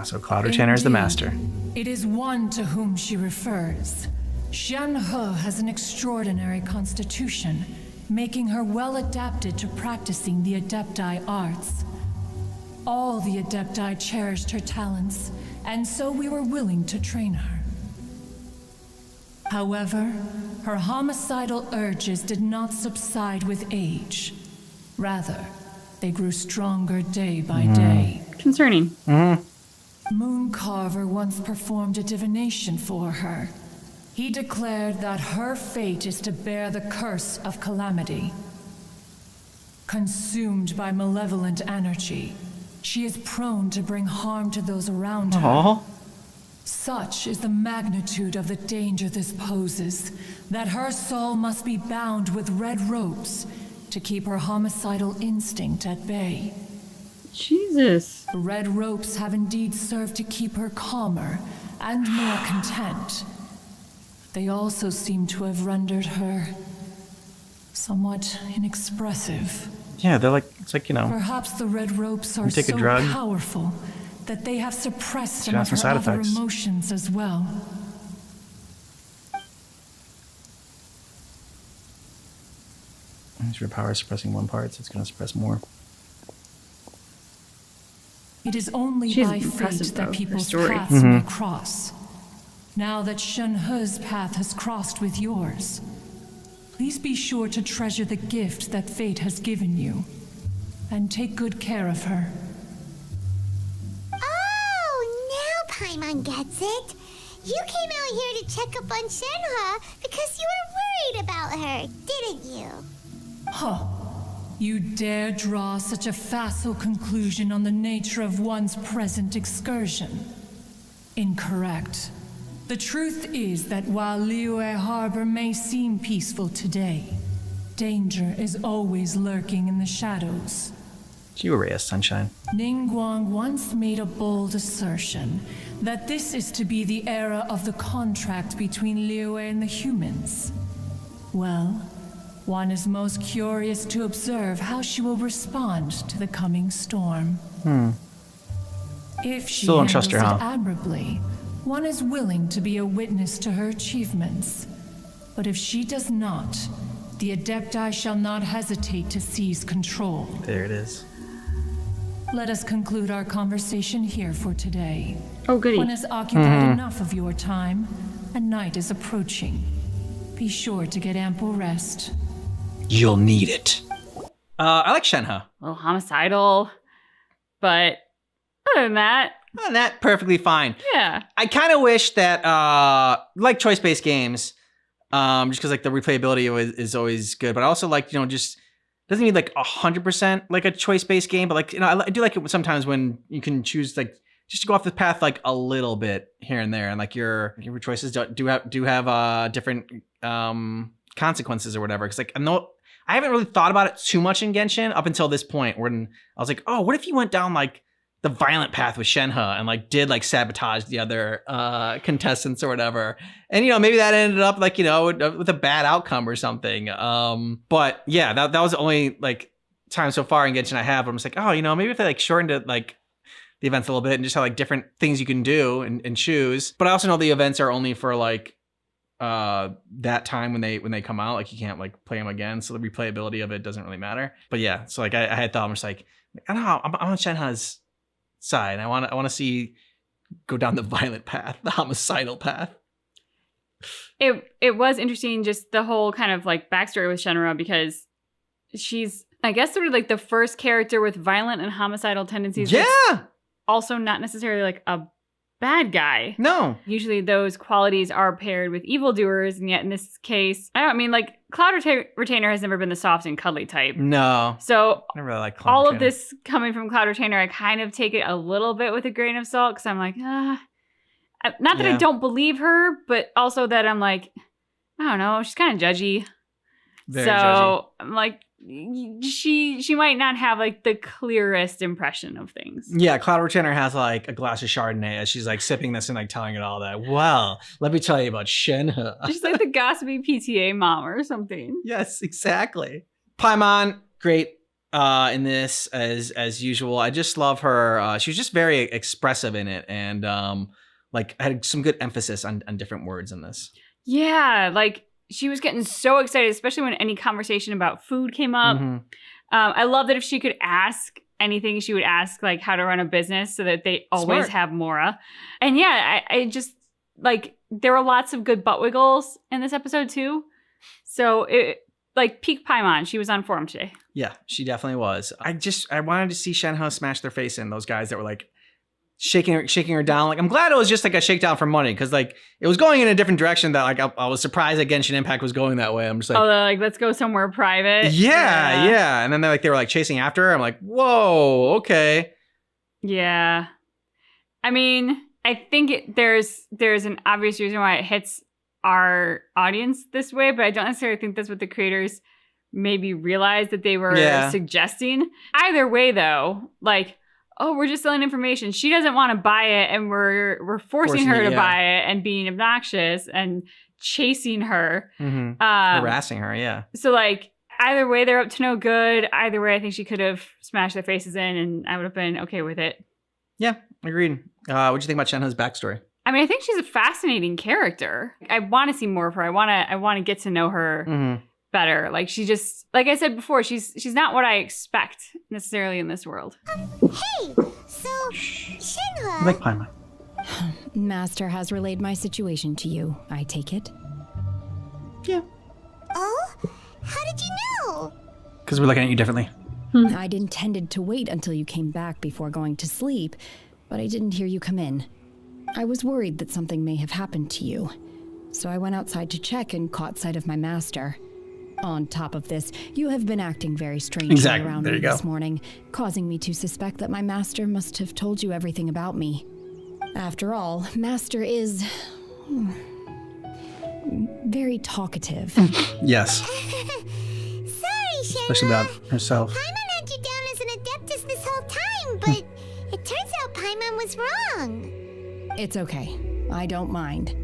So Cloud Retainer is the master. It is one to whom she refers. Shenhe has an extraordinary constitution, making her well adapted to practicing the Adepti arts. All the Adepti cherished her talents, and so we were willing to train her. However, her homicidal urges did not subside with age. Rather, they grew stronger day by day. Concerning. Mooncarver once performed a divination for her. He declared that her fate is to bear the curse of calamity. Consumed by malevolent energy, she is prone to bring harm to those around her. Such is the magnitude of the danger this poses, that her soul must be bound with red ropes to keep her homicidal instinct at bay. Jesus. The red ropes have indeed served to keep her calmer and more content. They also seem to have rendered her somewhat inexpressive. Yeah, they're like, it's like, Perhaps the red ropes are take a so drug. powerful that they have suppressed Should some have of some her side other effects. emotions as well. Your power is suppressing one part, so it's going to suppress more. It is only She's by fate impressive, though, that her people's story. paths may cross. Now that Shenhe's path has crossed with yours, please be sure to treasure the gift that fate has given you, and take good care of her. Oh, now Paimon gets it. You came out here to check up on Shenhe because you were worried about her, didn't you? Huh. You dare draw such a facile conclusion on the nature of one's present excursion? Incorrect. The truth is that while Liyue Harbor may seem peaceful today, danger is always lurking in the shadows. You were a ray of sunshine. Ningguang once made a bold assertion that this is to be the era of the contract between Liyue and the humans. Well, one is most curious to observe how she will respond to the coming storm. If she Still don't handles trust her, it huh? admirably, one is willing to be a witness to her achievements. But if she does not, the Adepti shall not hesitate to seize control. There it is. Let us conclude our conversation here for today. Oh, goody. One has occupied enough of your time, and night is approaching. Be sure to get ample rest. You'll need it. I like Shenhe. A little homicidal, but other than that, Perfectly fine. yeah. I kind of wish that, like choice-based games, just because like the replayability is always good. But I also like, just doesn't need like 100% like a choice-based game. But like, I do like it sometimes when you can choose like just to go off the path like a little bit here and there, and like your choices do have different consequences or whatever. Because like I haven't really thought about it too much in Genshin up until this point, when I was like, oh, what if you went down like the violent path with Shenhe and like did like sabotage the other contestants or whatever, and maybe that ended up like with a bad outcome or something. But yeah, that was the only like time so far in Genshin I have where I'm just like, oh, maybe if they like shortened it like the events a little bit and just have like different things you can do and choose. But I also know the events are only for like that time when they come out. Like you can't like play them again, so the replayability of it doesn't really matter. But yeah, so like I had thought, I'm just like, I don't know, I'm on Shenhe's side. I want to see go down the violent path, the homicidal path. It was interesting, just the whole kind of like backstory with Shenhe, because she's, I guess, sort of like the first character with violent and homicidal tendencies. Yeah. Also not necessarily like a bad guy. No. Usually those qualities are paired with evildoers, and yet in this case, like Cloud Retainer has never been the soft and cuddly type. No. So I really like Cloud all Retainer. of this coming from Cloud Retainer, I kind of take it a little bit with a grain of salt, because I'm like, not that I don't believe her, but also that I'm like, I don't know, she's kind of judgy. Very so judgy. I'm like, she might not have like the clearest impression of things. Yeah, Cloud Retainer has like a glass of Chardonnay as she's like sipping this and like telling it all that. Well, let me tell you about Shenhe. She's like the gossipy PTA mom or something. Yes, exactly. Paimon, great in this as usual. I just love her. She was just very expressive in it, and like had some good emphasis on different words in this. Yeah, like she was getting so excited, especially when any conversation about food came up. Mm-hmm. I love that if she could ask anything, she would ask like how to run a business, so that they always have Mora. And yeah, I just like, there were lots of good butt wiggles in this episode too. So it like peak Paimon, she was on form today. Yeah, she definitely was. I wanted to see Shenhe smash their face in, those guys that were like shaking her down. Like, I'm glad it was just like a shakedown for money, because like it was going in a different direction that like I was surprised that Genshin Impact was going that way. I'm just like, like let's go somewhere private. Yeah. And then they were like chasing after her. I'm like, whoa, okay. Yeah. I mean, I think there's an obvious reason why it hits our audience this way, but I don't necessarily think that's what the creators maybe realized that they were suggesting. Either way though, like, oh, we're just selling information. She doesn't want to buy it, and we're forcing her to buy it and being obnoxious and chasing her. Harassing her, yeah. So like, either way, they're up to no good. Either way, I think she could have smashed their faces in, and I would have been okay with it. Yeah, agreed. What'd you think about Shenhe's backstory? I mean, I think she's a fascinating character. I want to see more of her. I want to get to know her better. Like she just, like I said before, she's not what I expect necessarily in this world. Hey, so Shenhe. Like Paimon. Master has relayed my situation to you, I take it? Yeah. Oh? How did you know? Because we're looking at you differently. I'd intended to wait until you came back before going to sleep, but I didn't hear you come in. I was worried that something may have happened to you, so I went outside to check and caught sight of my master. On top of this, you have been acting very strangely around me this morning, causing me to suspect that my master must have told you everything about me. After all, Master is very talkative. Yes. Sorry, Shenhe. Especially about herself. Paimon had you down as an Adeptus this whole time, but it turns out Paimon was wrong. It's okay. I don't mind.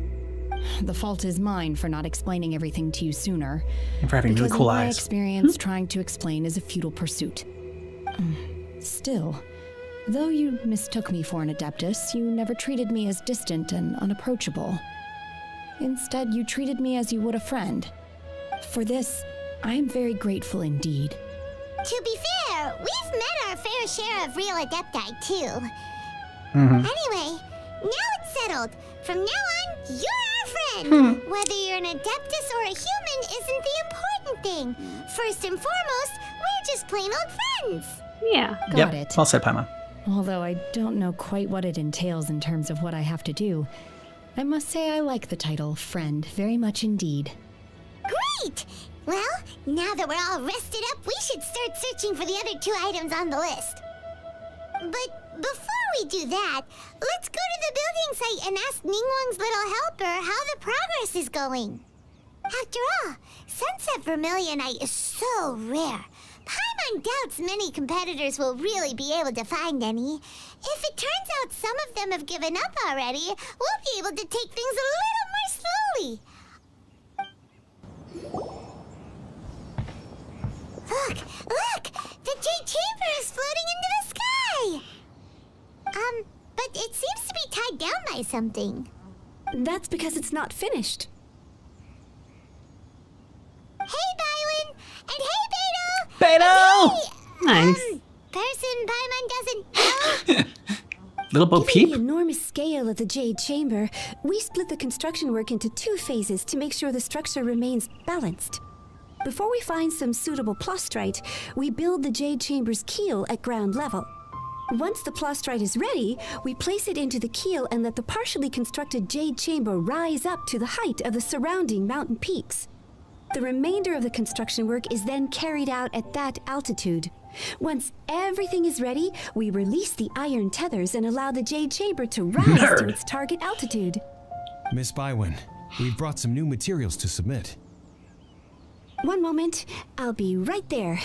The fault is mine for not explaining everything to you sooner. And for having really cool my eyes. experience, trying to explain is a futile pursuit. Still, though you mistook me for an Adeptus, you never treated me as distant and unapproachable. Instead, you treated me as you would a friend. For this, I am very grateful indeed. To be fair, we've met our fair share of real Adepti, too. Anyway, now it's settled. From now on, you're our friend. Whether you're an Adeptus or a human isn't the important thing. First and foremost, we're just plain old friends. Yeah. Got it. Well said, Paimon. Although I don't know quite what it entails in terms of what I have to do, I must say I like the title friend very much indeed. Great! Well, now that we're all rested up, we should start searching for the other 2 items on the list. But before we do that, let's go to the building site and ask Ningguang's little helper how the progress is going. After all, Sunset Vermilionite is so rare. Paimon doubts many competitors will really be able to find any. If it turns out some of them have given up already, we'll be able to take things a little more slowly. Look! The Jade Chamber is floating into the sky! But it seems to be tied down by something. That's because it's not finished. Hey, Bywin! And hey, Beto! Beto! Nice. Person Paimon doesn't know. Little Bo Given Peep? the enormous scale of the Jade Chamber, we split the construction work into 2 phases to make sure the structure remains balanced. Before we find some suitable plastrite, we build the Jade Chamber's keel at ground level. Once the plastrite is ready, we place it into the keel and let the partially constructed Jade Chamber rise up to the height of the surrounding mountain peaks. The remainder of the construction work is then carried out at that altitude. Once everything is ready, we release the iron tethers and allow the Jade Chamber to rise to its target altitude. Miss Bywin, we've brought some new materials to submit. One moment, I'll be right there.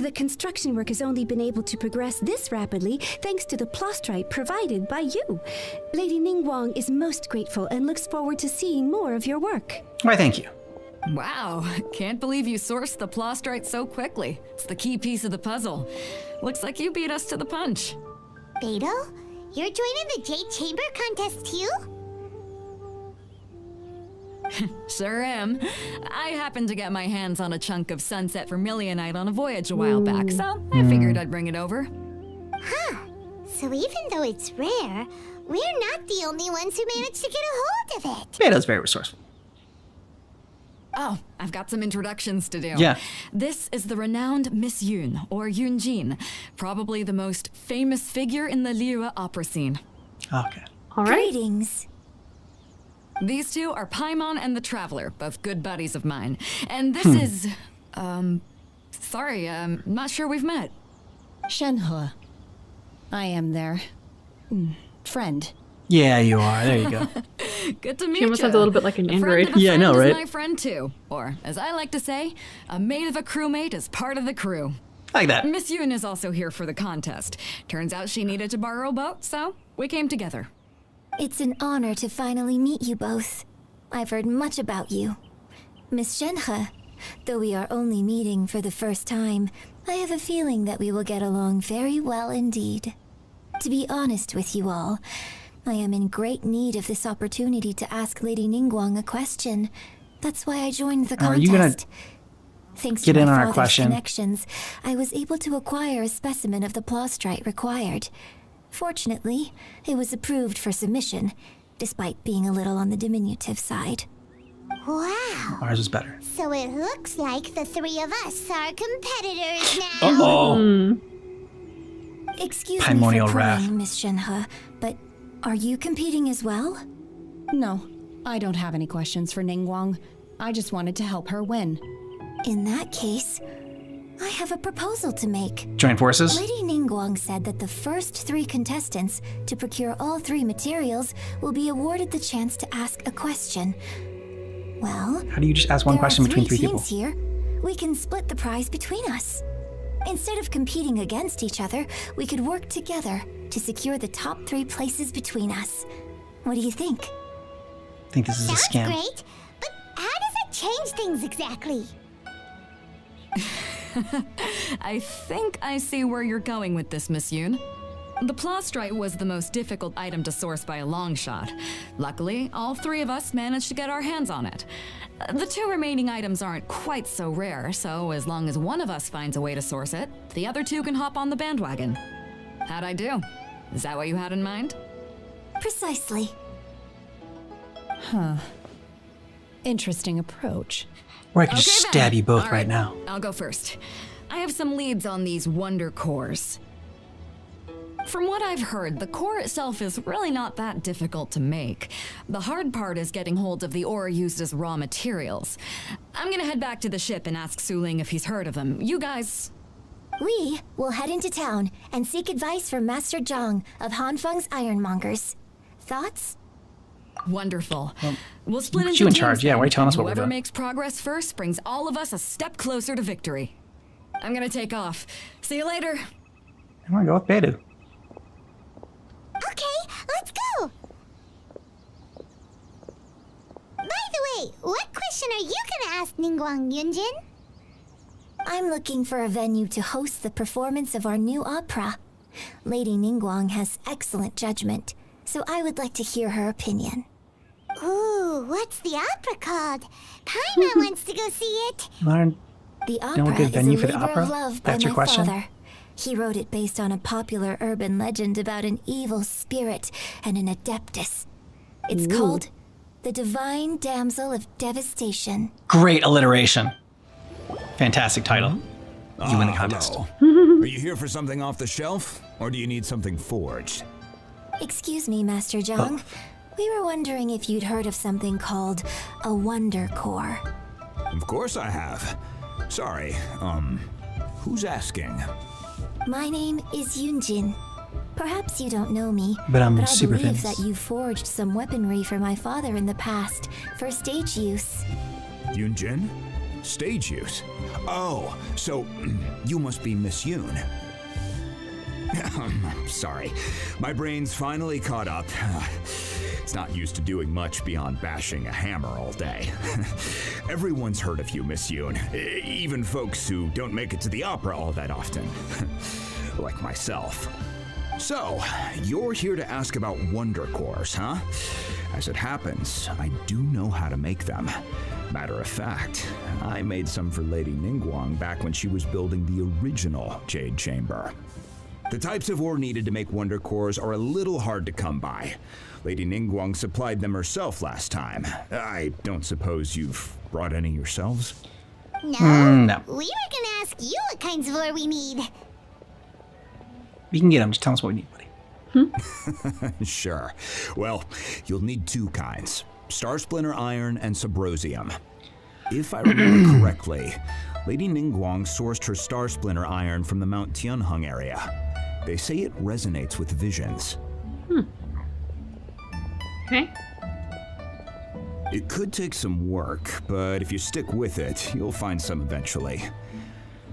The construction work has only been able to progress this rapidly thanks to the plastrite provided by you. Lady Ningguang is most grateful and looks forward to seeing more of your work. Why, thank you. Wow, can't believe you sourced the plastrite so quickly. It's the key piece of the puzzle. Looks like you beat us to the punch. Beto, you're joining the Jade Chamber contest too? Sure am. I happened to get my hands on a chunk of Sunset Vermilionite on a voyage a while back, so I figured I'd bring it over. Huh. So even though it's rare, we're not the only ones who managed to get a hold of it. Beto's very resourceful. Oh, I've got some introductions to do. Yeah. This is the renowned Miss Yun, or Yunjin, probably the most famous figure in the Liyue opera scene. Okay. All right. Greetings. These 2 are Paimon and the Traveler, both good buddies of mine. And this is, sorry, I'm not sure we've met. Shenhe. I am their friend. Yeah, you are. There you go. Good to meet you. She almost sounds a little bit like an android. Yeah, I know, right? Is my friend too, or as I like to say, a mate of a crewmate is part of the crew. I like that. Miss Yun is also here for the contest. Turns out she needed to borrow a boat, so we came together. It's an honor to finally meet you both. I've heard much about you. Miss Shenhe, Though we are only meeting for the first time, I have a feeling that we will get along very well indeed. To be honest with you all, I am in great need of this opportunity to ask Lady Ningguang a question. That's why I joined the contest. Are you gonna Thanks get to in my on our father's question? connections, I was able to acquire a specimen of the plaustrite required. Fortunately, it was approved for submission, despite being a little on the diminutive side. Wow. Ours was better. So it looks like the three of us are competitors now. Uh-oh. Excuse Primordial me for wrath. prying, Miss Shenhe, but are you competing as well? No, I don't have any questions for Ningguang. I just wanted to help her win. In that case, I have a proposal to make. Join forces? Lady Ningguang said that the first 3 contestants to procure all 3 materials will be awarded the chance to ask a question. Well, How do you just ask one question between 3 people? teams here. We can split the prize between us. Instead of competing against each other, we could work together to secure the top 3 places between us. What do you think? I think this is a Sounds scam. great, but how does it change things exactly? I think I see where you're going with this, Miss Yoon. The plaustrite was the most difficult item to source by a long shot. Luckily, all 3 of us managed to get our hands on it. The 2 remaining items aren't quite so rare, so as long as one of us finds a way to source it, the other 2 can hop on the bandwagon. How'd I do? Is that what you had in mind? Precisely. Huh. Interesting approach. Or I could just Okay, stab then. you both All right now. I'll go first. I have some leads on these wonder cores. From what I've heard, the core itself is really not that difficult to make. The hard part is getting hold of the ore used as raw materials. I'm gonna head back to the ship and ask Suling if he's heard of them. You guys... We will head into town and seek advice from Master Zhang of Hanfeng's Ironmongers. Thoughts? Wonderful. We'll split put into you in teams charge. Yeah, then, why are you telling and us what we're whoever doing? makes progress first brings all of us a step closer to victory. I'm gonna take off. See you later. I'm gonna go with Beidou. Okay, let's go! By the way, what question are you gonna ask Ningguang, Yunjin? I'm looking for a venue to host the performance of our new opera. Lady Ningguang has excellent judgment, so I would like to hear her opinion. Ooh, what's the opera called? Paimon wants to go see it. Learn. The You know a opera good is a venue for the labor opera? of love by That's your my question? father. He wrote it based on a popular urban legend about an evil spirit and an adeptus. It's Ooh. called The Divine Damsel of Devastation. Great alliteration. Fantastic title. You win the contest. Hello. Are you here for something off the shelf, or do you need something forged? Excuse me, Master Zhang. We were wondering if you'd heard of something called a Wonder Core. Of course I have. Sorry, who's asking? My name is Yunjin. Perhaps you don't know me, But I'm I super believe famous. that you forged some weaponry for my father in the past for stage use. Yunjin? Stage use? Oh, so you must be Miss Yoon. Sorry, my brain's finally caught up. It's not used to doing much beyond bashing a hammer all day. Everyone's heard of you, Miss Yoon, even folks who don't make it to the opera all that often, like myself. So, you're here to ask about wonder cores, huh? As it happens, I do know how to make them. Matter of fact, I made some for Lady Ningguang back when she was building the original Jade Chamber. The types of ore needed to make wonder cores are a little hard to come by. Lady Ningguang supplied them herself last time. I don't suppose you've brought any yourselves? No. No. We were gonna ask you what kinds of ore we need. We can get them. Just tell us what we need, buddy. Sure. Well, you'll need 2 kinds. Star Splinter Iron and Subrosium. If I remember correctly, Lady Ningguang sourced her Star Splinter Iron from the Mount Tianheng area. They say it resonates with visions. Okay. It could take some work, but if you stick with it, you'll find some eventually.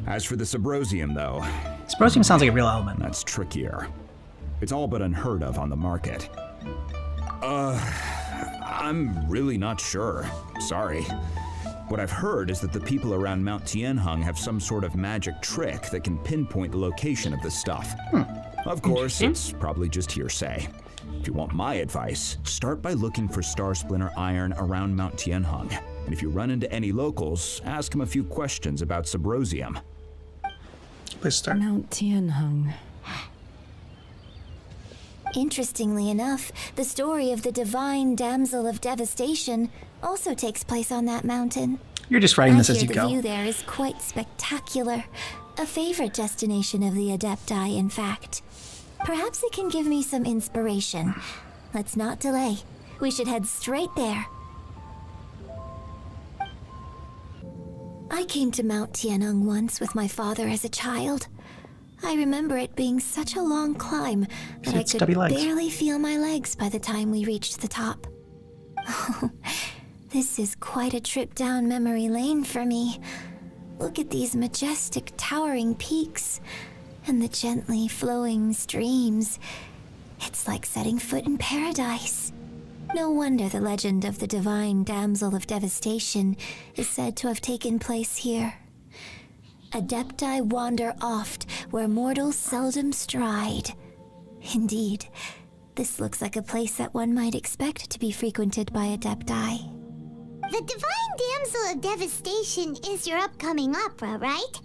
As for the Subrosium, though... Subrosium sounds like a real element. That's trickier. It's all but unheard of on the market. I'm really not sure. Sorry. What I've heard is that the people around Mount Tianheng have some sort of magic trick that can pinpoint the location of this stuff. Of course, it's probably just hearsay. If you want my advice, start by looking for Star Splinter iron around Mount Tianheng. And if you run into any locals, ask them a few questions about Subrosium. Please start. Mount Tianheng. Interestingly enough, the story of the divine damsel of devastation also takes place on that mountain. You're just writing this as you The go. view there is quite spectacular. A favorite destination of the Adepti, in fact. Perhaps it can give me some inspiration. Let's not delay. We should head straight there. I came to Mount Tianheng once with my father as a child. I remember it being such a long climb that I could barely feel my legs by the time we reached the top. This is quite a trip down memory lane for me. Look at these majestic towering peaks and the gently flowing streams. It's like setting foot in paradise. No wonder the legend of the divine damsel of devastation is said to have taken place here. Adepti wander oft where mortals seldom stride. Indeed, this looks like a place that one might expect to be frequented by Adepti. The Divine Damsel of Devastation is your upcoming opera, right?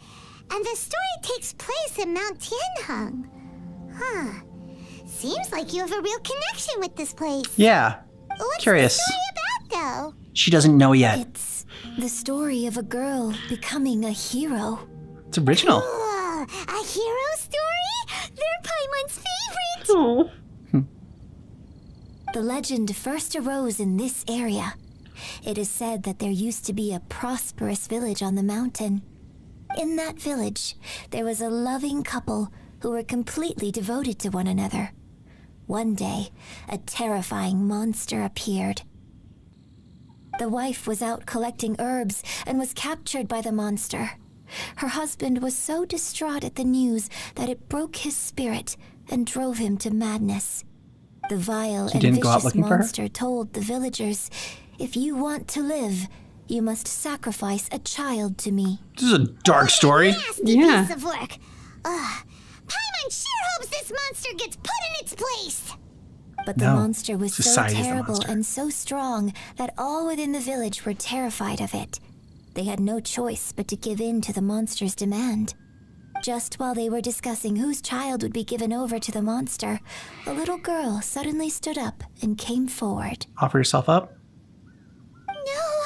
And the story takes place in Mount Tianheng. Huh. Seems like you have a real connection with this place. Yeah. What's Curious. the story about, though? She doesn't know yet. It's the story of a girl becoming a hero. It's original. Cool. A hero story? They're Paimon's favorite. The legend first arose in this area. It is said that there used to be a prosperous village on the mountain. In that village, there was a loving couple who were completely devoted to one another. One day, a terrifying monster appeared. The wife was out collecting herbs and was captured by the monster. Her husband was so distraught at the news that it broke his spirit and drove him to madness. The vile and vicious monster told the villagers, "If you want to live, you must sacrifice a child to me." This is a dark story. Nasty piece of work. Paimon sure hopes this monster gets put in its place. But the monster was so Society is the terrible monster. and so strong that all within the village were terrified of it. They had no choice but to give in to the monster's demand. Just while they were discussing whose child would be given over to the monster, a little girl suddenly stood up and came forward. Offer yourself up. No,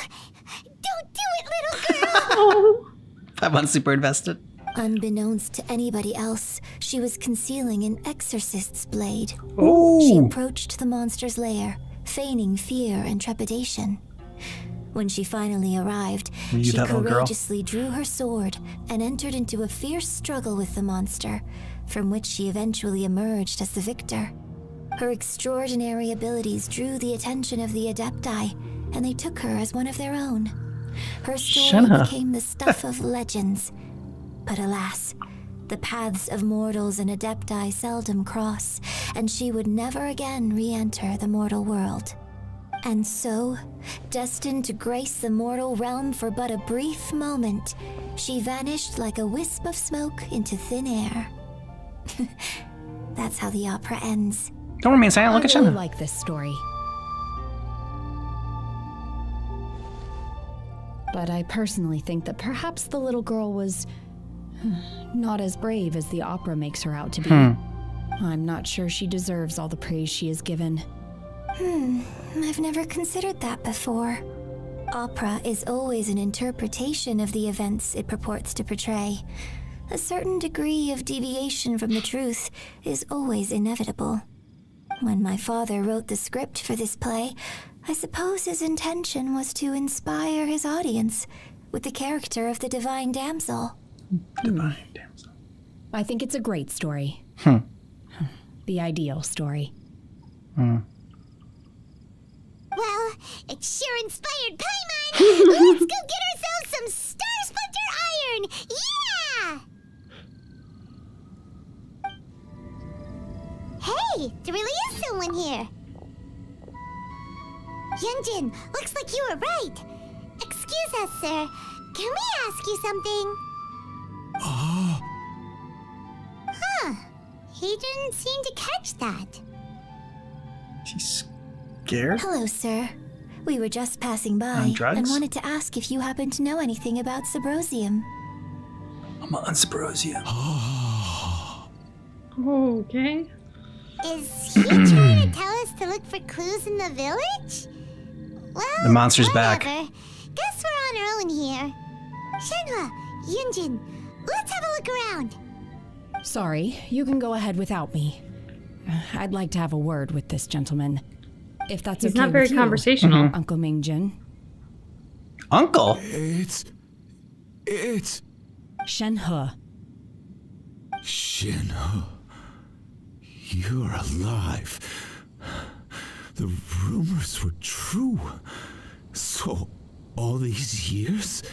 don't do it, little girl. 5 months super invested. Unbeknownst to anybody else, she was concealing an exorcist's blade. Ooh. She approached the monster's lair, feigning fear and trepidation. When she finally arrived, she courageously drew her sword and entered into a fierce struggle with the monster, from which she eventually emerged as the victor. Her extraordinary abilities drew the attention of the Adepti, and they took her as one of their own. Her story became the stuff of legends. But alas, the paths of mortals and Adepti seldom cross, and she would never again re-enter the mortal world. And so, destined to grace the mortal realm for but a brief moment, she vanished like a wisp of smoke into thin air. That's how the opera ends. Don't remain silent. Look at I really Shanna. like this story. But I personally think that perhaps the little girl was not as brave as the opera makes her out to be. I'm not sure she deserves all the praise she is given. I've never considered that before. Opera is always an interpretation of the events it purports to portray. A certain degree of deviation from the truth is always inevitable. When my father wrote the script for this play, I suppose his intention was to inspire his audience with the character of the Divine Damsel. Divine Damsel. I think it's a great story. The ideal story. Well, it sure inspired Paimon. Let's go get ourselves some Star Splinter iron. Yeah! Hey, there really is someone here. Yunjin, looks like you were right. Excuse Excuse us, sir. Can we ask you something? Huh. He didn't seem to catch that. She's scared? Hello, sir. We were just passing by On drugs? and wanted to ask if you happen to know anything about Subrosium. I'm on Subrosium. Okay. Is he trying to tell us to look for clues in the village? Well, The monster's back. whatever. Guess we're on our own here. Shenhua, Yunjin, let's have a look around. Sorry, you can go ahead without me. I'd like to have a word with this gentleman. If that's He's okay not very with you, conversational. Uncle Mingjin. Uncle? It's Shenhe. Shenhe. You're alive. The rumors were true. So, all these years?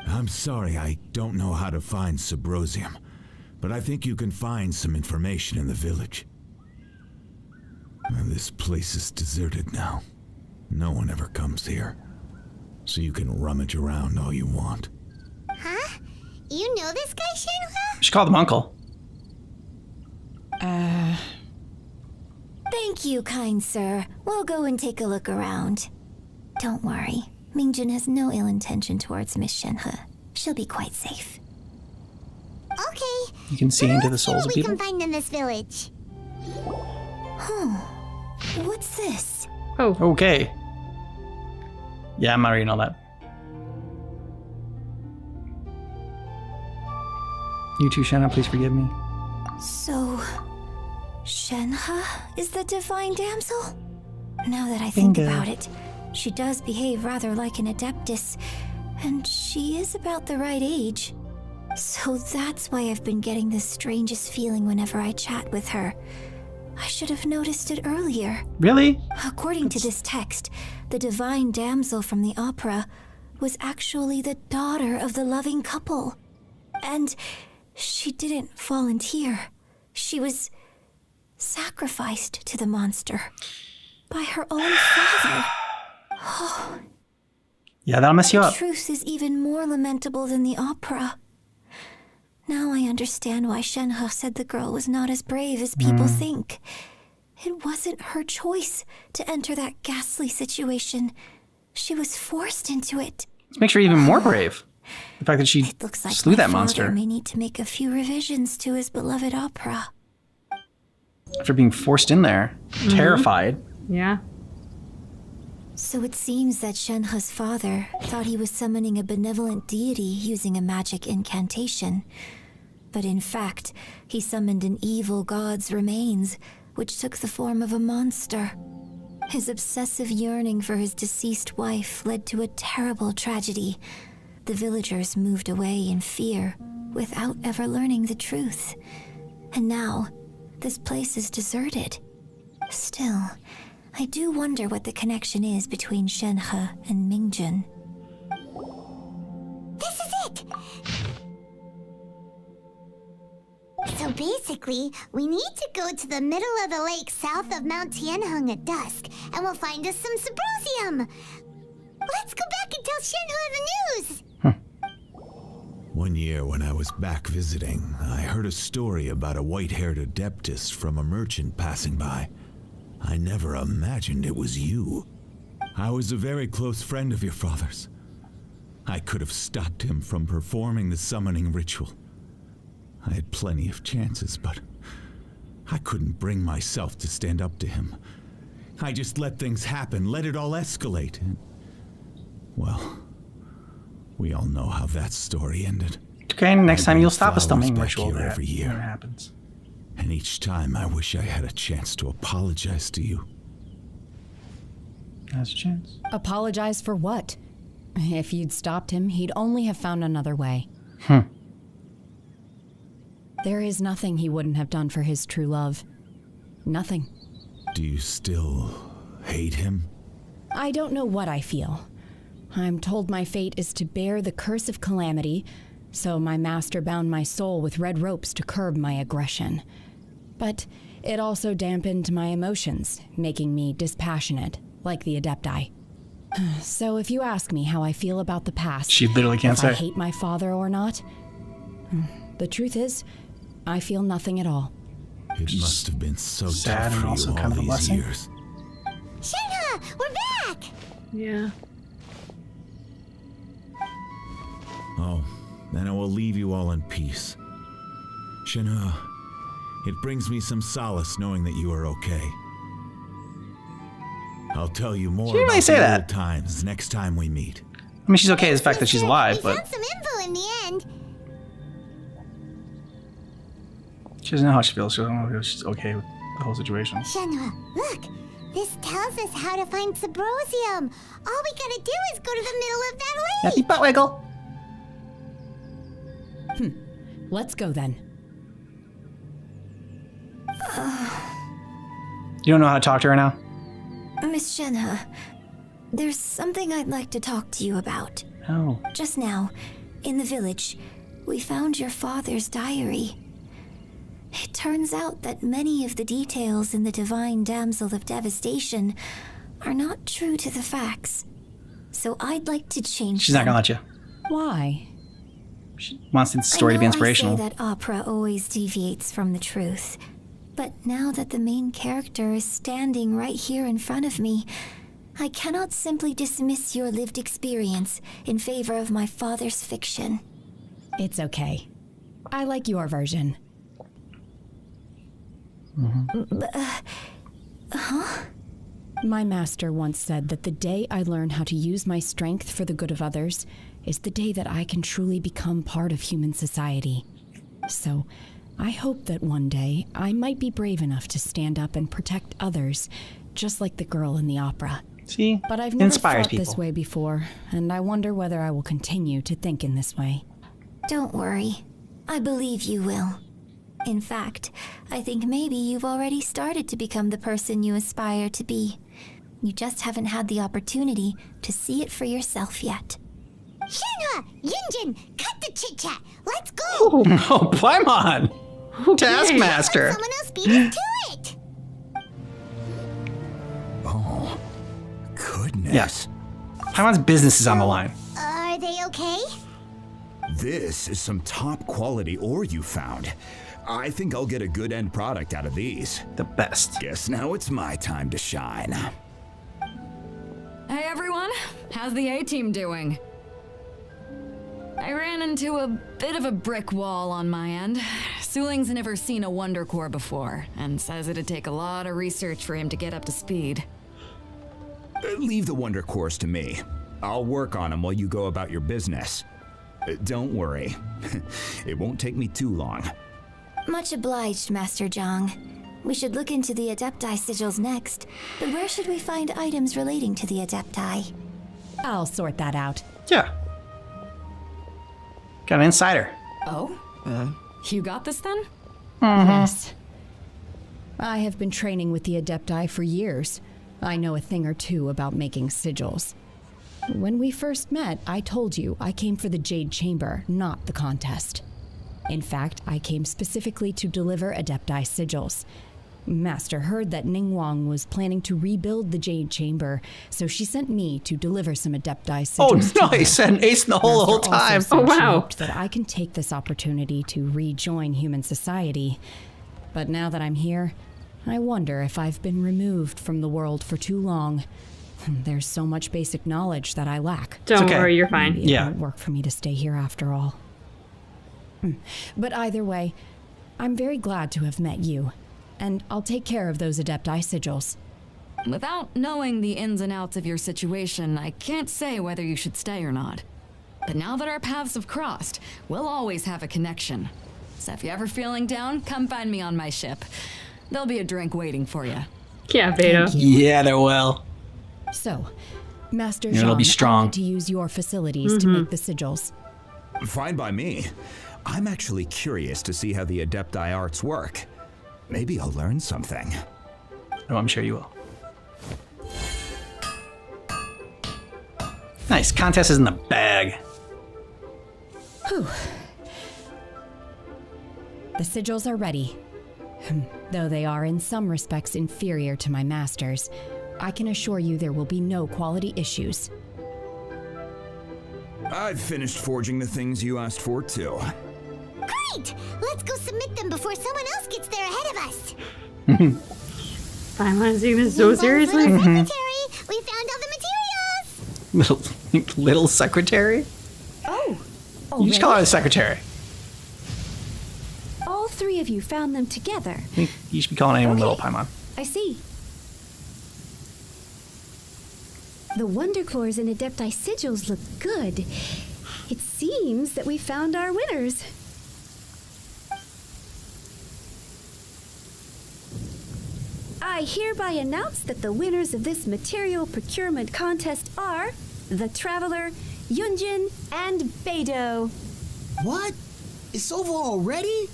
I'm sorry, I don't know how to find Subrosium, but I think you can find some information in the village. And this place is deserted now. No one ever comes here. So you can rummage around all you want. Huh? You know this guy, Shenhua? She called him Uncle. Thank you, kind sir. We'll go and take a look around. Don't worry. Mingjin has no ill intention towards Miss Shenhe. She'll be quite safe. Okay. You can see into the souls of What we people. can find in this village. What's this? Oh. Okay. Yeah, I'm not reading all that. You too, Shanna, please forgive me. So, Shenhe is the divine damsel? Now that I think Bingo. about it, she does behave rather like an adeptus, and she is about the right age. So that's why I've been getting the strangest feeling whenever I chat with her. I should have noticed it earlier. Really? According to this text, the divine damsel from the opera was actually the daughter of the loving couple. And she didn't volunteer. She was sacrificed to the monster by her own father. Oh, Yeah, that'll mess you the up. truth is even more lamentable than the opera. Now I understand why Shenhe said the girl was not as brave as people think. It wasn't her choice to enter that ghastly situation. She was forced into it. Let's make her even more brave. The fact that she Looks like slew my that father monster may need to make a few revisions to his beloved opera. after being forced in there, terrified. Yeah. So it seems that Shenhe's father thought he was summoning a benevolent deity using a magic incantation. But in fact, he summoned an evil god's remains, which took the form of a monster. His obsessive yearning for his deceased wife led to a terrible tragedy. The villagers moved away in fear, without ever learning the truth. And now, this place is deserted. Still, I do wonder what the connection is between Shenhe and Mingjin. This is it! So basically, we need to go to the middle of the lake south of Mount Tianheng at dusk, and we'll find us some Subrosium! Let's go back and tell Shenhe the news! One year when I was back visiting, I heard a story about a white-haired adeptus from a merchant passing by. I never imagined it was you. I was a very close friend of your father's. I could have stopped him from performing the summoning ritual. I had plenty of chances, but I couldn't bring myself to stand up to him. I just let things happen, let it all escalate. And, well, we all know how that story ended. Okay, next time I you'll bring stop a flowers stomaching back ritual here that every year. when it happens. And each time I wish I had a chance to apologize to you. Has a chance. Apologize for what? If you'd stopped him, he'd only have found another way. There is nothing he wouldn't have done for his true love. Nothing. Do you still hate him? I don't know what I feel. I'm told my fate is to bear the curse of calamity, so my master bound my soul with red ropes to curb my aggression. But it also dampened my emotions, making me dispassionate, like the Adepti. So if you ask me how I feel about the past, She literally can't if I say. hate my father or not, the truth is, I feel nothing at all. It must have been so Sad tough and for also you kind all of a these blessing. years. Shenhe, we're back! Yeah. Oh, then I will leave you all in peace. Shenhe, it brings me some solace knowing that you are okay. I'll tell you more She didn't about really say the that. old times next time we meet. I mean, she's okay as the fact that she's alive, We but found some info in the end. she doesn't know how she feels. She doesn't know if she's okay with the whole situation. Shenhe, look! This tells us how to find Sybrosium. All we gotta do is go to the middle of that lake. Happy butt wiggle. Let's go then. You don't know how to talk to her now? Miss Shenhe, there's something I'd like to talk to you about. Oh. Just now, in the village, we found your father's diary. It turns out that many of the details in the Divine Damsel of Devastation are not true to the facts. So I'd like to change She's not gonna let you. Why? She wants the story to be inspirational. I say that opera always deviates from the truth. But now that the main character is standing right here in front of me, I cannot simply dismiss your lived experience in favor of my father's fiction. It's okay. I like your version. Huh? My master once said that the day I learn how to use my strength for the good of others is the day that I can truly become part of human society. So, I hope that one day I might be brave enough to stand up and protect others, just like the girl in the opera. See? But I've It never inspires thought this people. way before, and I wonder whether I will continue to think in this way. Don't worry. I believe you will. In fact, I think maybe you've already started to become the person you aspire to be. You just haven't had the opportunity to see it for yourself yet. Shenhe, Yunjin, cut the chit chat. Let's go. Oh, Paimon! Taskmaster! Someone else beat us to it. Oh, goodness. Yes. Paimon's business is on the line. Are they okay? This is some top quality ore you found. I think I'll get a good end product out of these. The best. Guess now it's my time to shine. Hey everyone, how's the A-team doing? I ran into a bit of a brick wall on my end. Suling's never seen a Wonder Core before, and says it'd take a lot of research for him to get up to speed. Leave the Wonder Cores to me. I'll work on them while you go about your business. Don't worry. It won't take me too long. Much obliged, Master Zhang. We should look into the Adepti sigils next, but where should we find items relating to the Adepti? I'll sort that out. Yeah. Got an insider. Oh? You got this then? Yes. I have been training with the Adepti for years. I know a thing or two about making sigils. When we first met, I told you I came for the Jade Chamber, not the contest. In fact, I came specifically to deliver Adepti sigils. Master heard that Ningguang was planning to rebuild the Jade Chamber, so she sent me to deliver some Adepti sigils. Oh, nice! An ace in the hole the whole Master also time. said Oh, she wow. hoped that I can take this opportunity to rejoin human society. But now that I'm here, I wonder if I've been removed from the world for too long. There's so much basic knowledge that I lack. Don't worry, you're fine. Maybe it won't work for me to stay here after all. But either way, I'm very glad to have met you, and I'll take care of those Adepti sigils. Without knowing the ins and outs of your situation, I can't say whether you should stay or not. But now that our paths have crossed, we'll always have a connection. So if you're ever feeling down, come find me on my ship. There'll be a drink waiting for you. Yeah, Veda. Yeah, there will. So, Master It'll be Zhang, strong. I want to use your facilities to make the sigils. Fine by me. I'm actually curious to see how the Adepti arts work. Maybe I'll learn something. Oh, I'm sure you will. Nice. Contest is in the bag. Whew. The sigils are ready. Though they are in some respects inferior to my master's, I can assure you there will be no quality issues. I've finished forging the things you asked for, too. Great! Let's go submit them before someone else gets there ahead of us. I'm taking this so seriously. Little secretary, we found all the materials. Little secretary? Oh, You just call her the secretary. all three of you found them together. I think you should be calling anyone little, Paimon. I see. The Wonder Cores and Adepti sigils look good. It seems that we found our winners. I hereby announce that the winners of this material procurement contest are the Traveler, Yunjin, and Beidou. What? It's over already?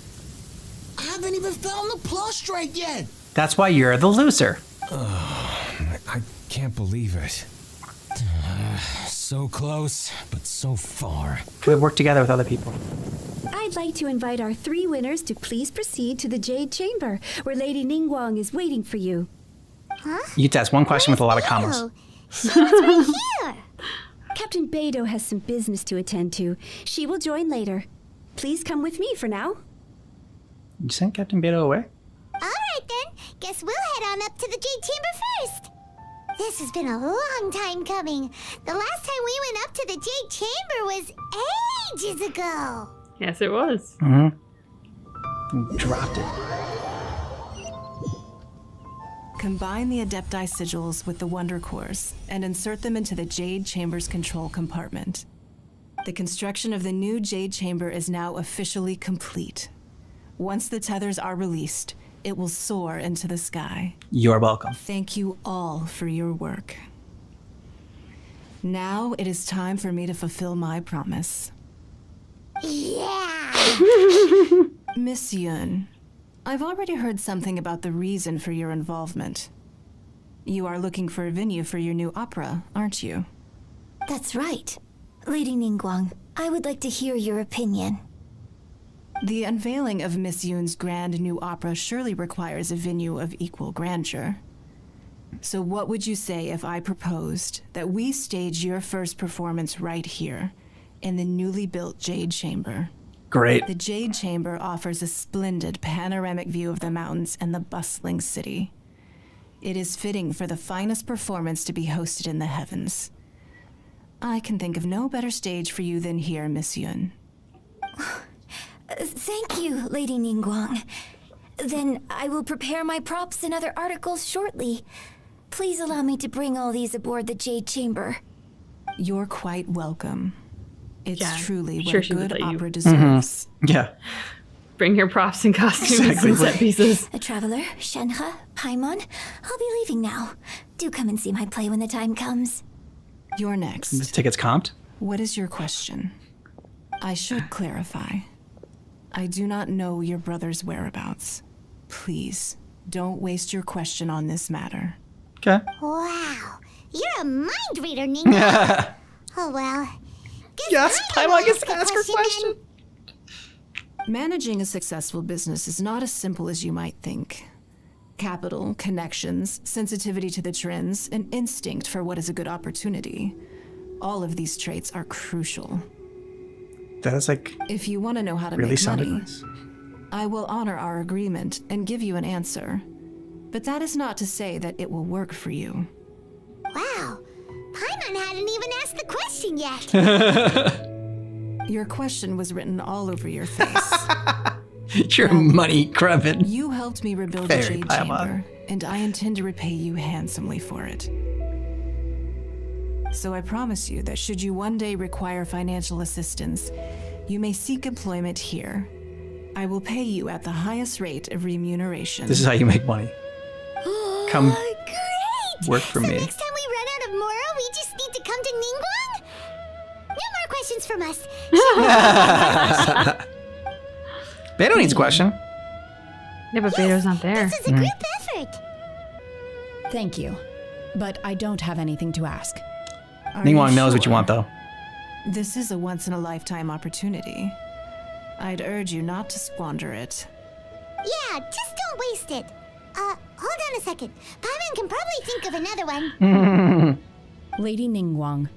I haven't even found the Plustrite yet. That's why you're the loser. I can't believe it. So close, but so far. We work together with other people. I'd like to invite our three winners to please proceed to the Jade Chamber, where Lady Ningguang is waiting for you. You get to ask one question with a lot of commas. She was right here. Captain Beidou has some business to attend to. She will join later. Please come with me for now. You sent Captain Beidou away? All right then. Guess we'll head on up to the Jade Chamber first. This has been a long time coming. The last time we went up to the Jade Chamber was ages ago. Yes, it was. Mm-hmm. Dropped it. Combine the Adepti sigils with the Wonder Cores and insert them into the Jade Chamber's control compartment. The construction of the new Jade Chamber is now officially complete. Once the tethers are released, it will soar into the sky. You're welcome. Thank you all for your work. Now it is time for me to fulfill my promise. Yeah! Miss Yun, I've already heard something about the reason for your involvement. You are looking for a venue for your new opera, aren't you? That's right. Lady Ningguang, I would like to hear your opinion. The unveiling of Miss Yun's grand new opera surely requires a venue of equal grandeur. So what would you say if I proposed that we stage your first performance right here, in the newly built Jade Chamber? Great. The Jade Chamber offers a splendid panoramic view of the mountains and the bustling city. It is fitting for the finest performance to be hosted in the heavens. I can think of no better stage for you than here, Miss Yun. Thank you, Lady Ningguang. Then I will prepare my props and other articles shortly. Please allow me to bring all these aboard the Jade Chamber. You're quite welcome. It's truly what sure a she would good let you. opera deserves. Yeah. Bring your props and costumes and set pieces. A traveler, Shenhe, Paimon, I'll be leaving now. Do come and see my play when the time comes. You're next. The ticket's comped? What is your question? I should clarify. I do not know your brother's whereabouts. Please, don't waste your question on this matter. Okay. Wow. You're a mind reader, Ningguang. Oh well. Yes, Paimon gets to ask her question. Managing a successful business is not as simple as you might think. Capital, connections, sensitivity to the trends, and instinct for what is a good opportunity. All of these traits are crucial. That is like If you want to know how to really make sound money, advice. I will honor our agreement and give you an answer. But that is not to say that it will work for you. Wow. Paimon hadn't even asked the question yet. Your question was written all over your face. You're money grubbing. You helped me rebuild Very the Jade Paimon. Chamber, and I intend to repay you handsomely for it. So I promise you that should you one day require financial assistance, you may seek employment here. I will pay you at the highest rate of remuneration. This is how you make money. Come Great! work for so me. next time we run out of Mora, we just need to come to Ningguang? No more questions from us. Beidou needs a question. Yeah, but Beidou's not there. This is a group effort. Thank you. But I don't have anything to ask. Ningguang knows what you want, though. This is a once-in-a-lifetime opportunity. I'd urge you not to squander it. Yeah, just don't waste it. hold on a second. Paimon can probably think of another one. Lady Ningguang,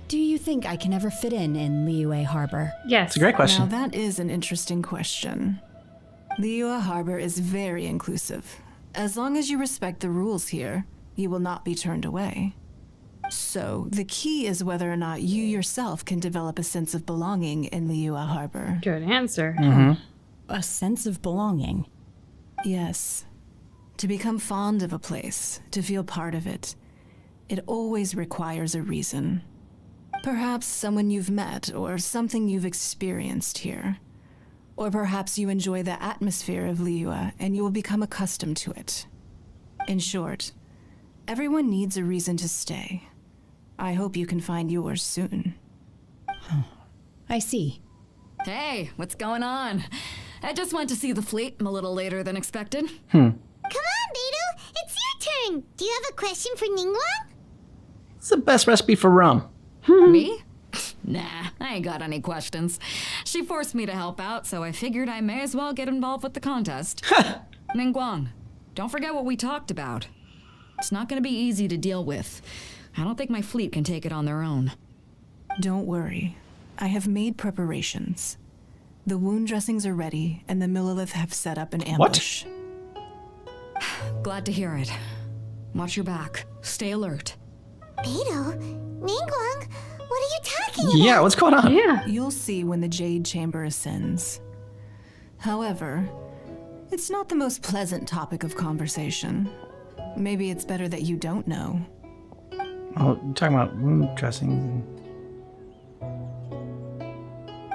do you think I can ever fit in Liyue Harbor? Yes. It's a great question. Now that is an interesting question. Liyue Harbor is very inclusive. As long as you respect the rules here, you will not be turned away. So, the key is whether or not you yourself can develop a sense of belonging in Liyue Harbor. Good answer. A sense of belonging. Yes. To become fond of a place, to feel part of it, it always requires a reason. Perhaps someone you've met or something you've experienced here. Or perhaps you enjoy the atmosphere of Liyue and you will become accustomed to it. In short, everyone needs a reason to stay. I hope you can find yours soon. I see. Hey, what's going on? I just went to see the fleet a little later than expected. Come on, Beto. It's your turn. Do you have a question for Ningguang? What's the best recipe for rum? Me? Nah, I ain't got any questions. She forced me to help out, so I figured I may as well get involved with the contest. Ningguang, don't forget what we talked about. It's not gonna be easy to deal with. I don't think my fleet can take it on their own. Don't worry. I have made preparations. The wound dressings are ready, and the Millelith have set up an ambush. Glad to hear it. Watch your back. Stay alert. Beto? Ningguang? What are you talking about? Yeah, what's going on? Yeah. You'll see when the Jade Chamber ascends. However, it's not the most pleasant topic of conversation. Maybe it's better that you don't know. Oh, you're talking about wound dressings.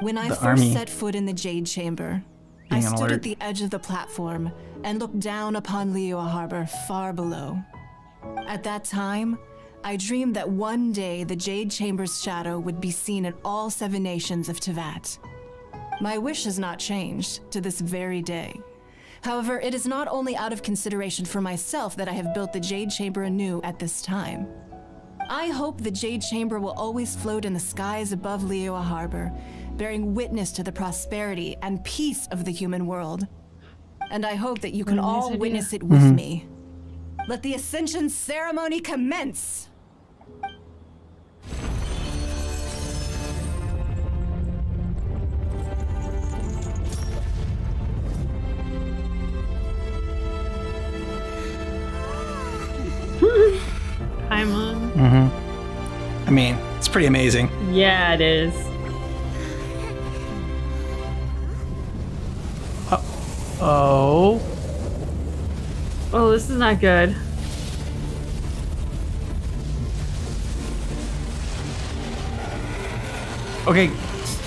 When I The first army set foot in the Jade Chamber, I being on stood alert. at the edge of the platform and looked down upon Liyue Harbor far below. At that time, I dreamed that one day the Jade Chamber's shadow would be seen in all 7 nations of Tevat. My wish has not changed to this very day. However, it is not only out of consideration for myself that I have built the Jade Chamber anew at this time. I hope the Jade Chamber will always float in the skies above Liyue Harbor, bearing witness to the prosperity and peace of the human world. And I hope that you can all witness it with me. Let the Ascension ceremony commence! Paimon. I mean, it's pretty amazing. Yeah, it is. Oh. Oh, this is not good. Okay,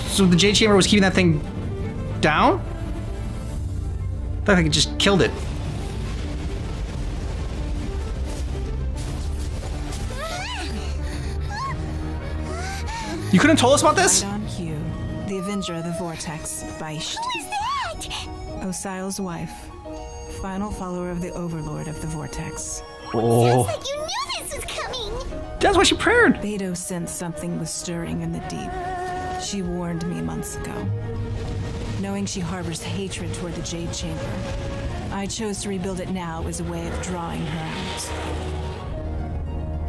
so the Jade Chamber was keeping that thing down? I thought I could just killed it. You couldn't have told us about this? Right on cue. The Avenger of the Vortex, Beisht. Who is that? Osial's wife. Final follower of the Overlord of the Vortex. Oh. Sounds like you knew this was coming. That's why she prayed. Beto sensed something was stirring in the deep. She warned me months ago. Knowing she harbors hatred toward the Jade Chamber, I chose to rebuild it now as a way of drawing her out.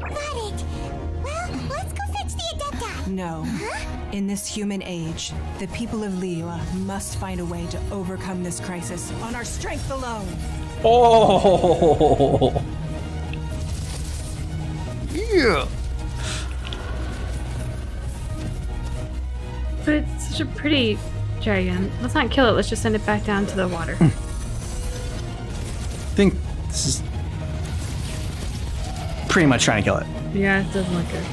Got it. Well, let's go fetch the Adepta. No. In this human age, the people of Liyue must find a way to overcome this crisis on our strength alone. Oh. Yeah. But it's such a pretty dragon. Let's not kill it. Let's just send it back down to the water. I think this is pretty much trying to kill it. Yeah, it doesn't look good.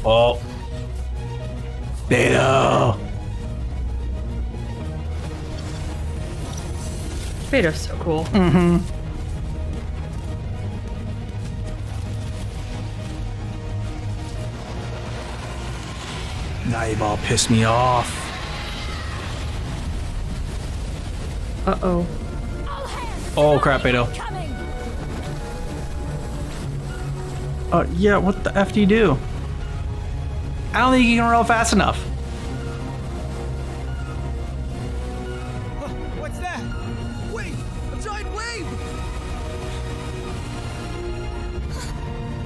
Oh. Beto. Beto's so cool. Mm-hmm. Now you've all pissed me off. Uh-oh. Oh crap, Beto. Yeah, what the F do you do? I don't think you can roll fast enough. What's that? Wait! A giant wave!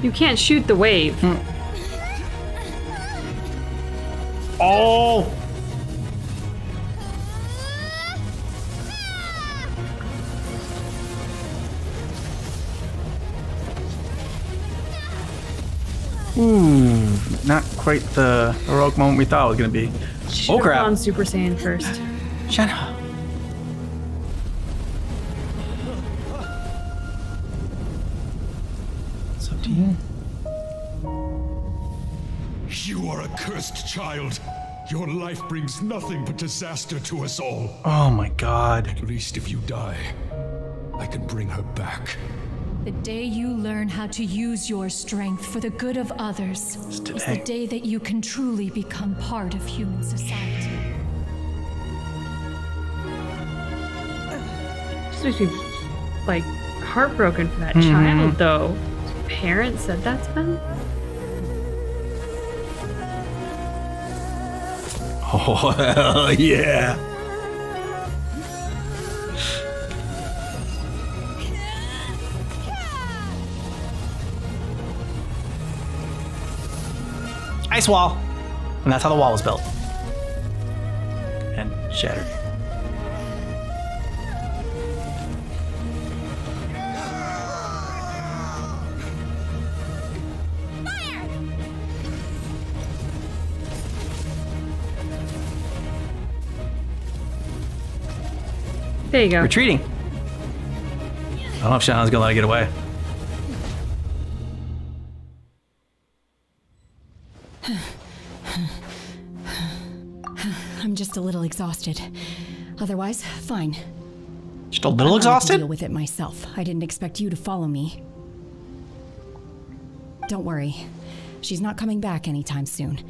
You can't shoot the wave. Oh! Ooh, not quite the heroic moment we thought it was gonna be. Should've gone Super Saiyan first. Shenhe. It's up to you. You are a cursed child. Your life brings nothing but disaster to us all. Oh my god. At least if you die, I can bring her back. The day you learn how to use your strength for the good of others is the day that you can truly become part of human society. Just makes me, like, heartbroken for that child, though. His parents said that to them? Oh, hell yeah. Ice wall. And that's how the wall was built. And shattered. There you go. Retreating. I don't know if Shannon's gonna let it get away. I'm just a little exhausted. Otherwise, fine. Just a little I exhausted? deal with it myself. I didn't expect you to follow me. Don't worry. She's not coming back anytime soon.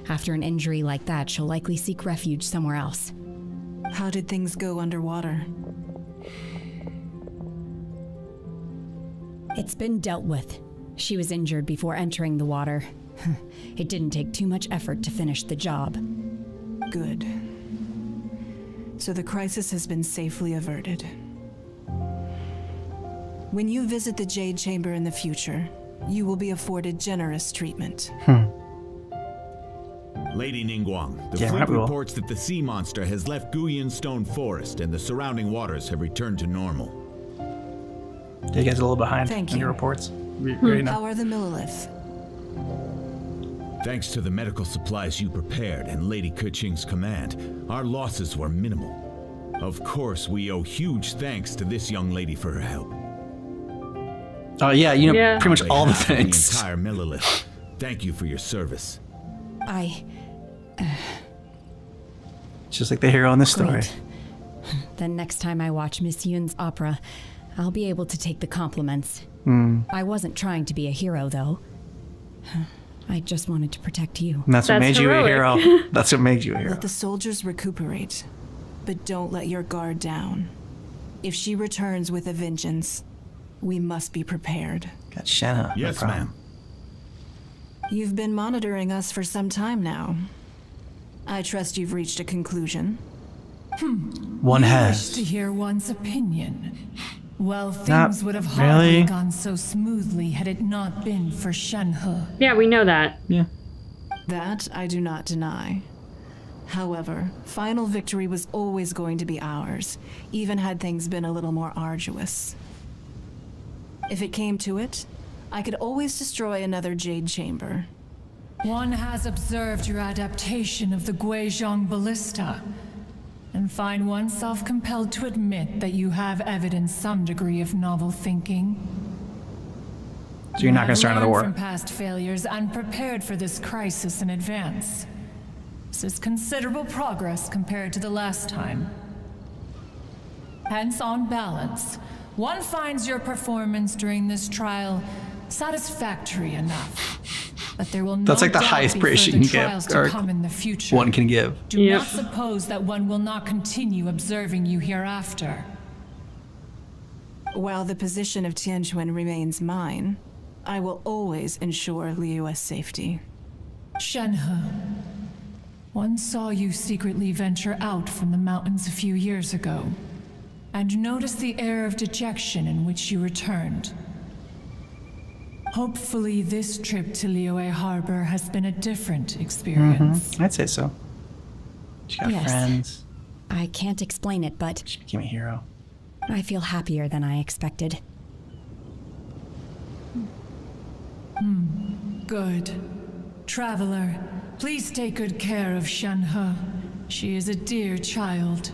After an injury like that, she'll likely seek refuge somewhere else. How did things go underwater? It's been dealt with. She was injured before entering the water. It didn't take too much effort to finish the job. Good. So the crisis has been safely averted. When you visit the Jade Chamber in the future, you will be afforded generous treatment. Lady Ningguang, the Yeah, fleet right, we will. reports that the sea monster has left Guyan Stone Forest and the surrounding waters have returned to normal. You guys are a little behind Thank on you. your reports. We already know. How are the Millilith? Thanks to the medical supplies you prepared and Lady Keqing's command, our losses were minimal. Of course, we owe huge thanks to this young lady for her help. Oh yeah, you know pretty much On all the behalf of things. The entire Millilith, thank you for your service. It's just like the hero in this story. Great. Then next time I watch Miss Yun's opera, I'll be able to take the compliments. I wasn't trying to be a hero, though. I just wanted to protect you. And that's what made you a hero. That's what made you a hero. Let the soldiers recuperate, but don't let your guard down. If she returns with a vengeance, we must be prepared. Got Shenhe. Yes, ma'am. You've been monitoring us for some time now. I trust you've reached a conclusion. One You has. wish to hear one's opinion. Well, Not things would have really. hardly gone so smoothly had it not been for Shenhe. Yeah, we know that. Yeah. That I do not deny. However, final victory was always going to be ours, even had things been a little more arduous. If it came to it, I could always destroy another Jade Chamber. One has observed your adaptation of the Guizhong ballista, and find oneself compelled to admit that you have evidenced some degree of novel thinking. So you're not going to start another Learned war. from past failures and prepared for this crisis in advance. This is considerable progress compared to the last time. Hence, on balance, one finds your performance during this trial satisfactory enough. But there will That's no like the doubt highest be praise you further can give, trials to or come in the future. one can give. Do not suppose that one will not continue observing you hereafter. While the position of Tianquan remains mine, I will always ensure Liyue's safety. Shenhe, one saw you secretly venture out from the mountains a few years ago, and noticed the air of dejection in which you returned. Hopefully, this trip to Liyue Harbor has been a different experience. I'd say so. She got friends. I can't explain it, but She became a hero. I feel happier than I expected. Good. Traveler, please take good care of Shenhe. She is a dear child.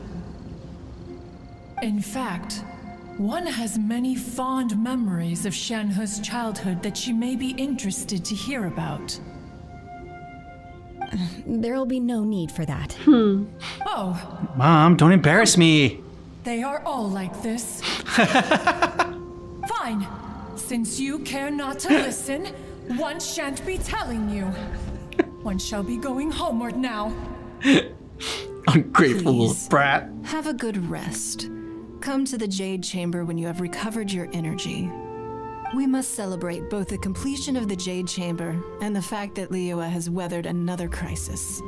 In fact, one has many fond memories of Shenhe's childhood that she may be interested to hear about. There'll be no need for that. Oh, Mom, don't embarrass me. they are all like this. Fine. Since you care not to listen, one shan't be telling you. One shall be going homeward now. Ungrateful little Please. brat. Have a good rest. Come to the Jade Chamber when you have recovered your energy. We must celebrate both the completion of the Jade Chamber and the fact that Liyue has weathered another crisis.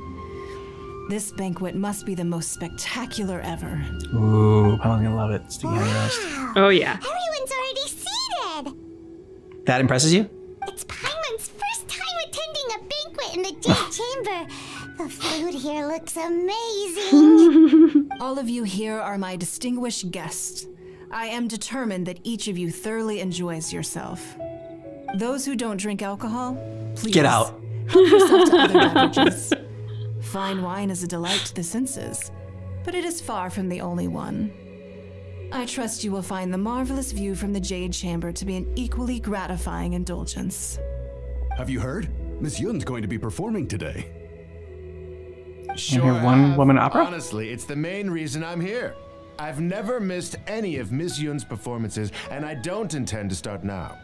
This banquet must be the most spectacular ever. Ooh, Paimon's gonna love it. Sticky honey roast. Oh yeah. Everyone's already seated. That impresses you? It's Paimon's first time attending a banquet in the Jade Chamber. The food here looks amazing. All of you here are my distinguished guests. I am determined that each of you thoroughly enjoys yourself. Those who don't drink alcohol, please Get out. help yourself to other beverages. Fine wine is a delight to the senses, but it is far from the only one. I trust you will find the marvelous view from the Jade Chamber to be an equally gratifying indulgence. Have you heard? Miss Yun's going to be performing today. hear one-woman opera? Honestly, it's the main reason I'm here. I've never missed any of Miss Yun's performances, and I don't intend to start now.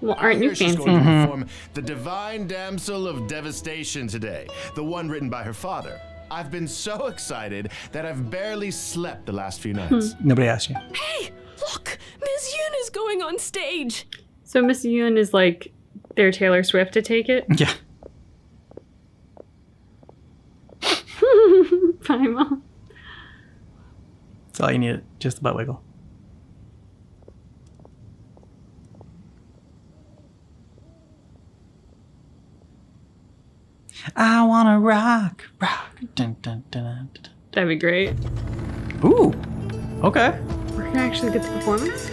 Well, aren't you She's fancy? going to perform The Divine Damsel of Devastation today, the one written by her father. I've been so excited that I've barely slept the last few nights. Nobody asked you. Hey, look! Miss Yun is going on stage! So Miss Yoon is like their Taylor Swift to take it? Yeah. Paimon. That's all you needed. Just the butt wiggle. I wanna rock. Dun, dun, dun, dun, dun. That'd be great. Ooh. Okay. We're gonna actually get the performance?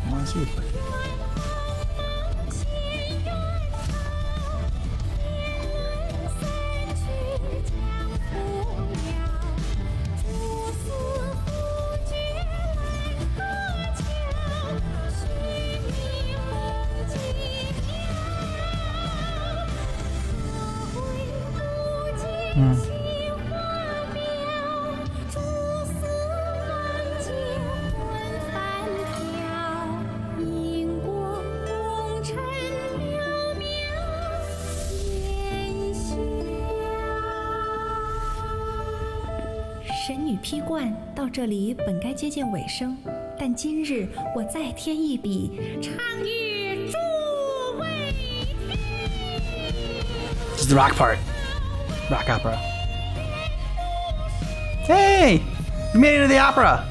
I wanna see it.《神女劈冠》到这里本该接近尾声，但今日我再添一笔，唱与诸位。 This is the rock part. Rock opera. Hey! We made it into the opera!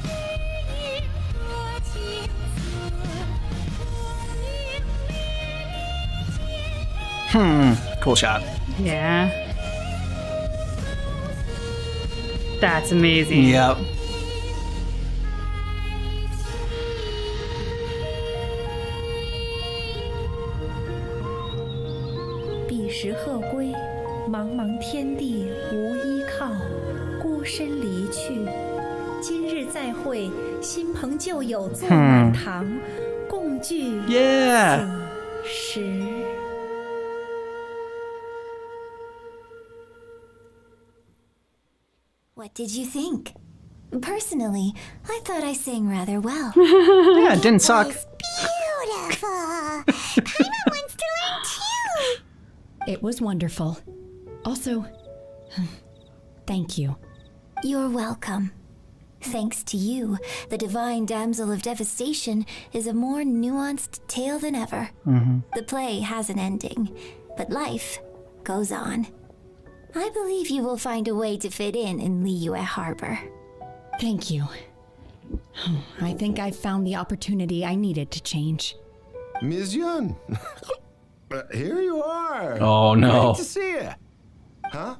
Cool shot. Yeah. That's amazing. Yep.彼时鹤归，茫茫天地无依靠，孤身离去。今日再会，新朋旧友坐满堂，共聚 Yeah. 此时。What did you think? Personally, I thought I sang rather well. Yeah, it didn't suck. Beautiful. Paimon wants to learn too. It was wonderful. Also, thank you. You're welcome. Thanks to you, the Divine Damsel of Devastation is a more nuanced tale than ever. The play has an ending, but life goes on. I believe you will find a way to fit in Liyue Harbor. Thank you. I think I've found the opportunity I needed to change. Ms. Yun, here you are. Oh, no. Great to see you. Huh?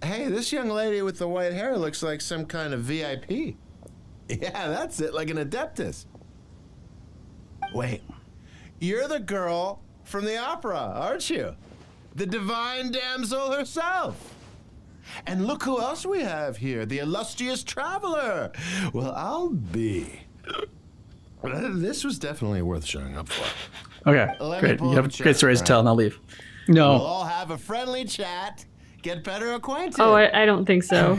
Hey, this young lady with the white hair looks like some kind of VIP. Yeah, that's it, like an Adeptus. Wait, you're the girl from the opera, aren't you? The Divine Damsel herself. And look who else we have here, the illustrious traveler. Well, I'll be. This was definitely worth showing up for. Okay, Let me great. pull You up have a great chat, stories to right? tell, and I'll leave. We'll No. all have a friendly chat, get better acquainted. Oh, I don't think so.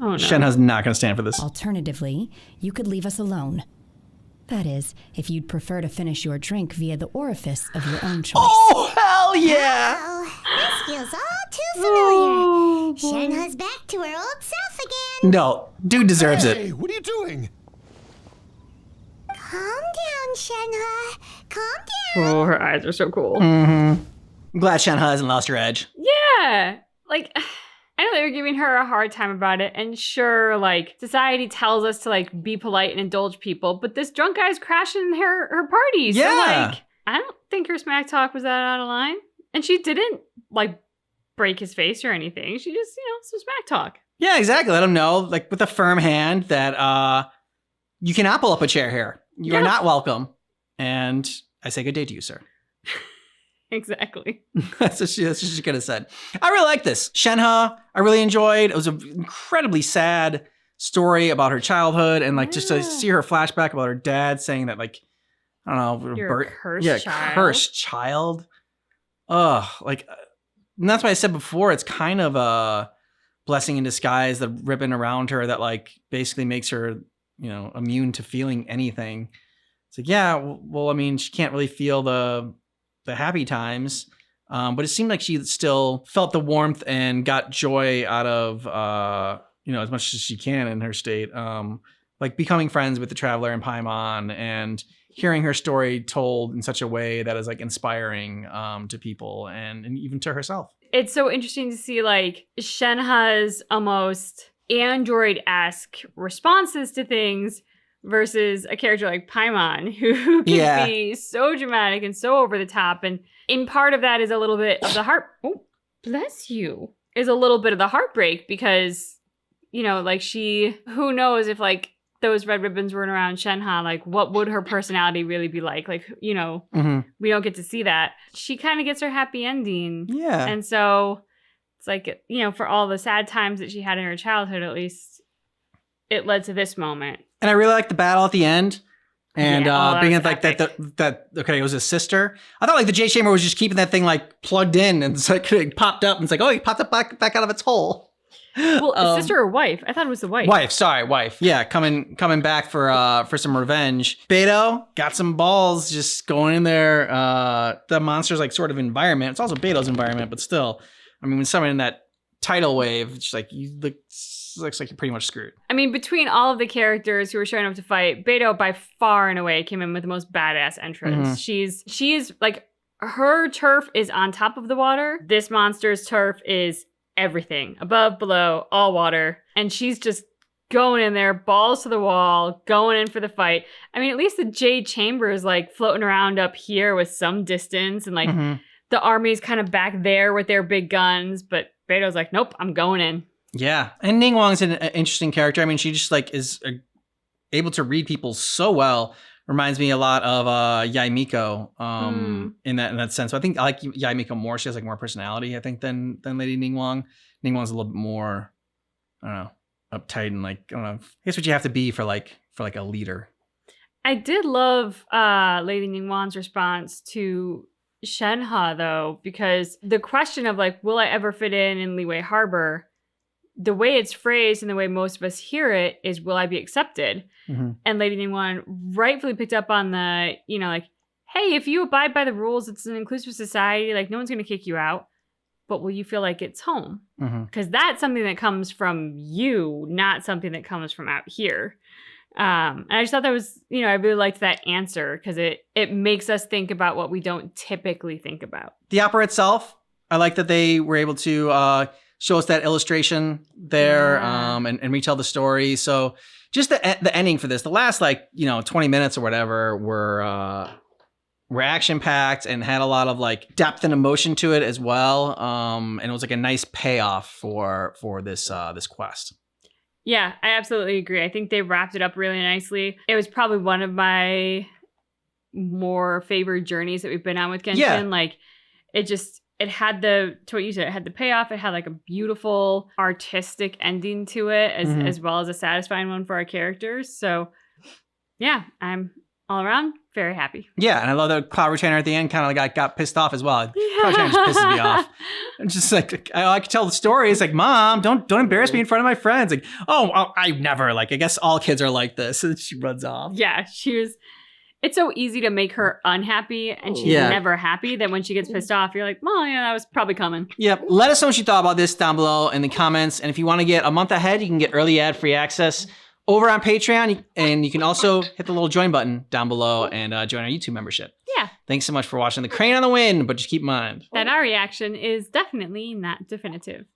Oh no. Shenha's not going to stand for this. Alternatively, you could leave us alone. That is, if you'd prefer to finish your drink via the orifice of your own choice. Oh, hell yeah! Oh, this feels all too familiar. Shenha's back to her old self again. No, dude deserves Hey, it. what are you doing? Calm down, Shenhe. Calm down. Oh, her eyes are so cool. I'm glad Shenhe hasn't lost her edge. Yeah. Like, I know they were giving her a hard time about it. And sure, like, society tells us to, like, be polite and indulge people. But this drunk guy's crashing her party. So, Yeah. like, I don't think her smack talk was that out of line. And she didn't, like, break his face or anything. She just, some smack talk. Yeah, exactly. Let him know, like, with a firm hand that you cannot pull up a chair here. You are not welcome. And I say good day to you, sir. Exactly. That's what she could have said. I really like this. Shenhe, I really enjoyed. It was an incredibly sad story about her childhood, and like just to see her flashback about her dad saying that, like, I don't know, You're a cursed child. Cursed child. Ugh, like, and that's why I said before, it's kind of a blessing in disguise, the ribbon around her that like basically makes her, immune to feeling anything. It's like, yeah, well, I mean, she can't really feel the happy times, but it seemed like she still felt the warmth and got joy out of as much as she can in her state, like becoming friends with the traveler and Paimon and hearing her story told in such a way that is like inspiring to people and even to herself. It's so interesting to see like Shenhe's almost android-esque responses to things versus a character like Paimon, who can be so dramatic and so over the top. And in part of that is a little bit of the is a little bit of the heartbreak because, like who knows if like those red ribbons weren't around Shenhe, like what would her personality really be like? Like, we don't get to see that. She kind of gets her happy ending. Yeah. And so it's like, for all the sad times that she had in her childhood, at least it led to this moment. And I really liked the battle at the end. And being like epic. that, okay, it was his sister. I thought like the J Chamber was just keeping that thing like plugged in and it's like it popped up and it's like, oh, he popped up back out of its hole. Well, sister or wife? I thought it was the wife. Wife. Yeah, coming back for some revenge. Beto got some balls just going in there. The monster's like sort of environment. It's also Beto's environment, but still. I mean, when someone in that tidal wave, it's like looks like you're pretty much screwed. I mean, between all of the characters who were showing up to fight, Beto by far and away came in with the most badass entrance. Mm-hmm. She is like, her turf is on top of the water. This monster's turf is everything. Above, below, all water. And she's just going in there, balls to the wall, going in for the fight. I mean, at least the Jade Chamber is like floating around up here with some distance and like the army's kind of back there with their big guns. But Beto's like, nope, I'm going in. Yeah, and Ningguang's an interesting character. I mean, she just like is able to read people so well. Reminds me a lot of Yai Miko in that sense. So I think I like Yai Miko more. She has like more personality, I think, than Lady Ningguang. Ningguang's a little bit more, I don't know, uptight and like, I don't know. I guess what you have to be for like a leader. I did love Lady Ningguang's response to Shenhe, though, because the question of like, will I ever fit in Liyue Harbor? The way it's phrased and the way most of us hear it is, will I be accepted? Mm-hmm. And Lady Ningguang rightfully picked up on the, like, hey, if you abide by the rules, it's an inclusive society. Like, no one's going to kick you out. But will you feel like it's home? Because that's something that comes from you, not something that comes from out here. And I just thought that was, I really liked that answer because it makes us think about what we don't typically think about. The opera itself, I like that they were able to show us that illustration there and retell the story. So just the ending for this, the last 20 minutes or whatever were action packed and had a lot of like depth and emotion to it as well. And it was like a nice payoff for this quest. Yeah, I absolutely agree. I think they wrapped it up really nicely. It was probably one of my more favored journeys that we've been on with Genshin. Yeah. Like it had to what you said, it had the payoff. It had like a beautiful artistic ending to it as well as a satisfying one for our characters. So yeah, I'm all around very happy. Yeah, and I love that Cloud Retainer at the end kind of like got pissed off as well. Cloud Retainer just pisses me off. I'm just like, I could tell the story. It's like, Mom, don't embarrass me in front of my friends. Like, I never, like, I guess all kids are like this. And she runs off. Yeah, it's so easy to make her unhappy and she's never happy that when she gets pissed off, you're like, well, yeah, that was probably coming. Yep. Let us know what you thought about this down below in the comments. And if you want to get a month ahead, you can get early ad-free access over on Patreon, and you can also hit the little join button down below and join our YouTube membership. Yeah. Thanks so much for watching The Crane on the Wind, but just keep in mind that our reaction is definitely not definitive.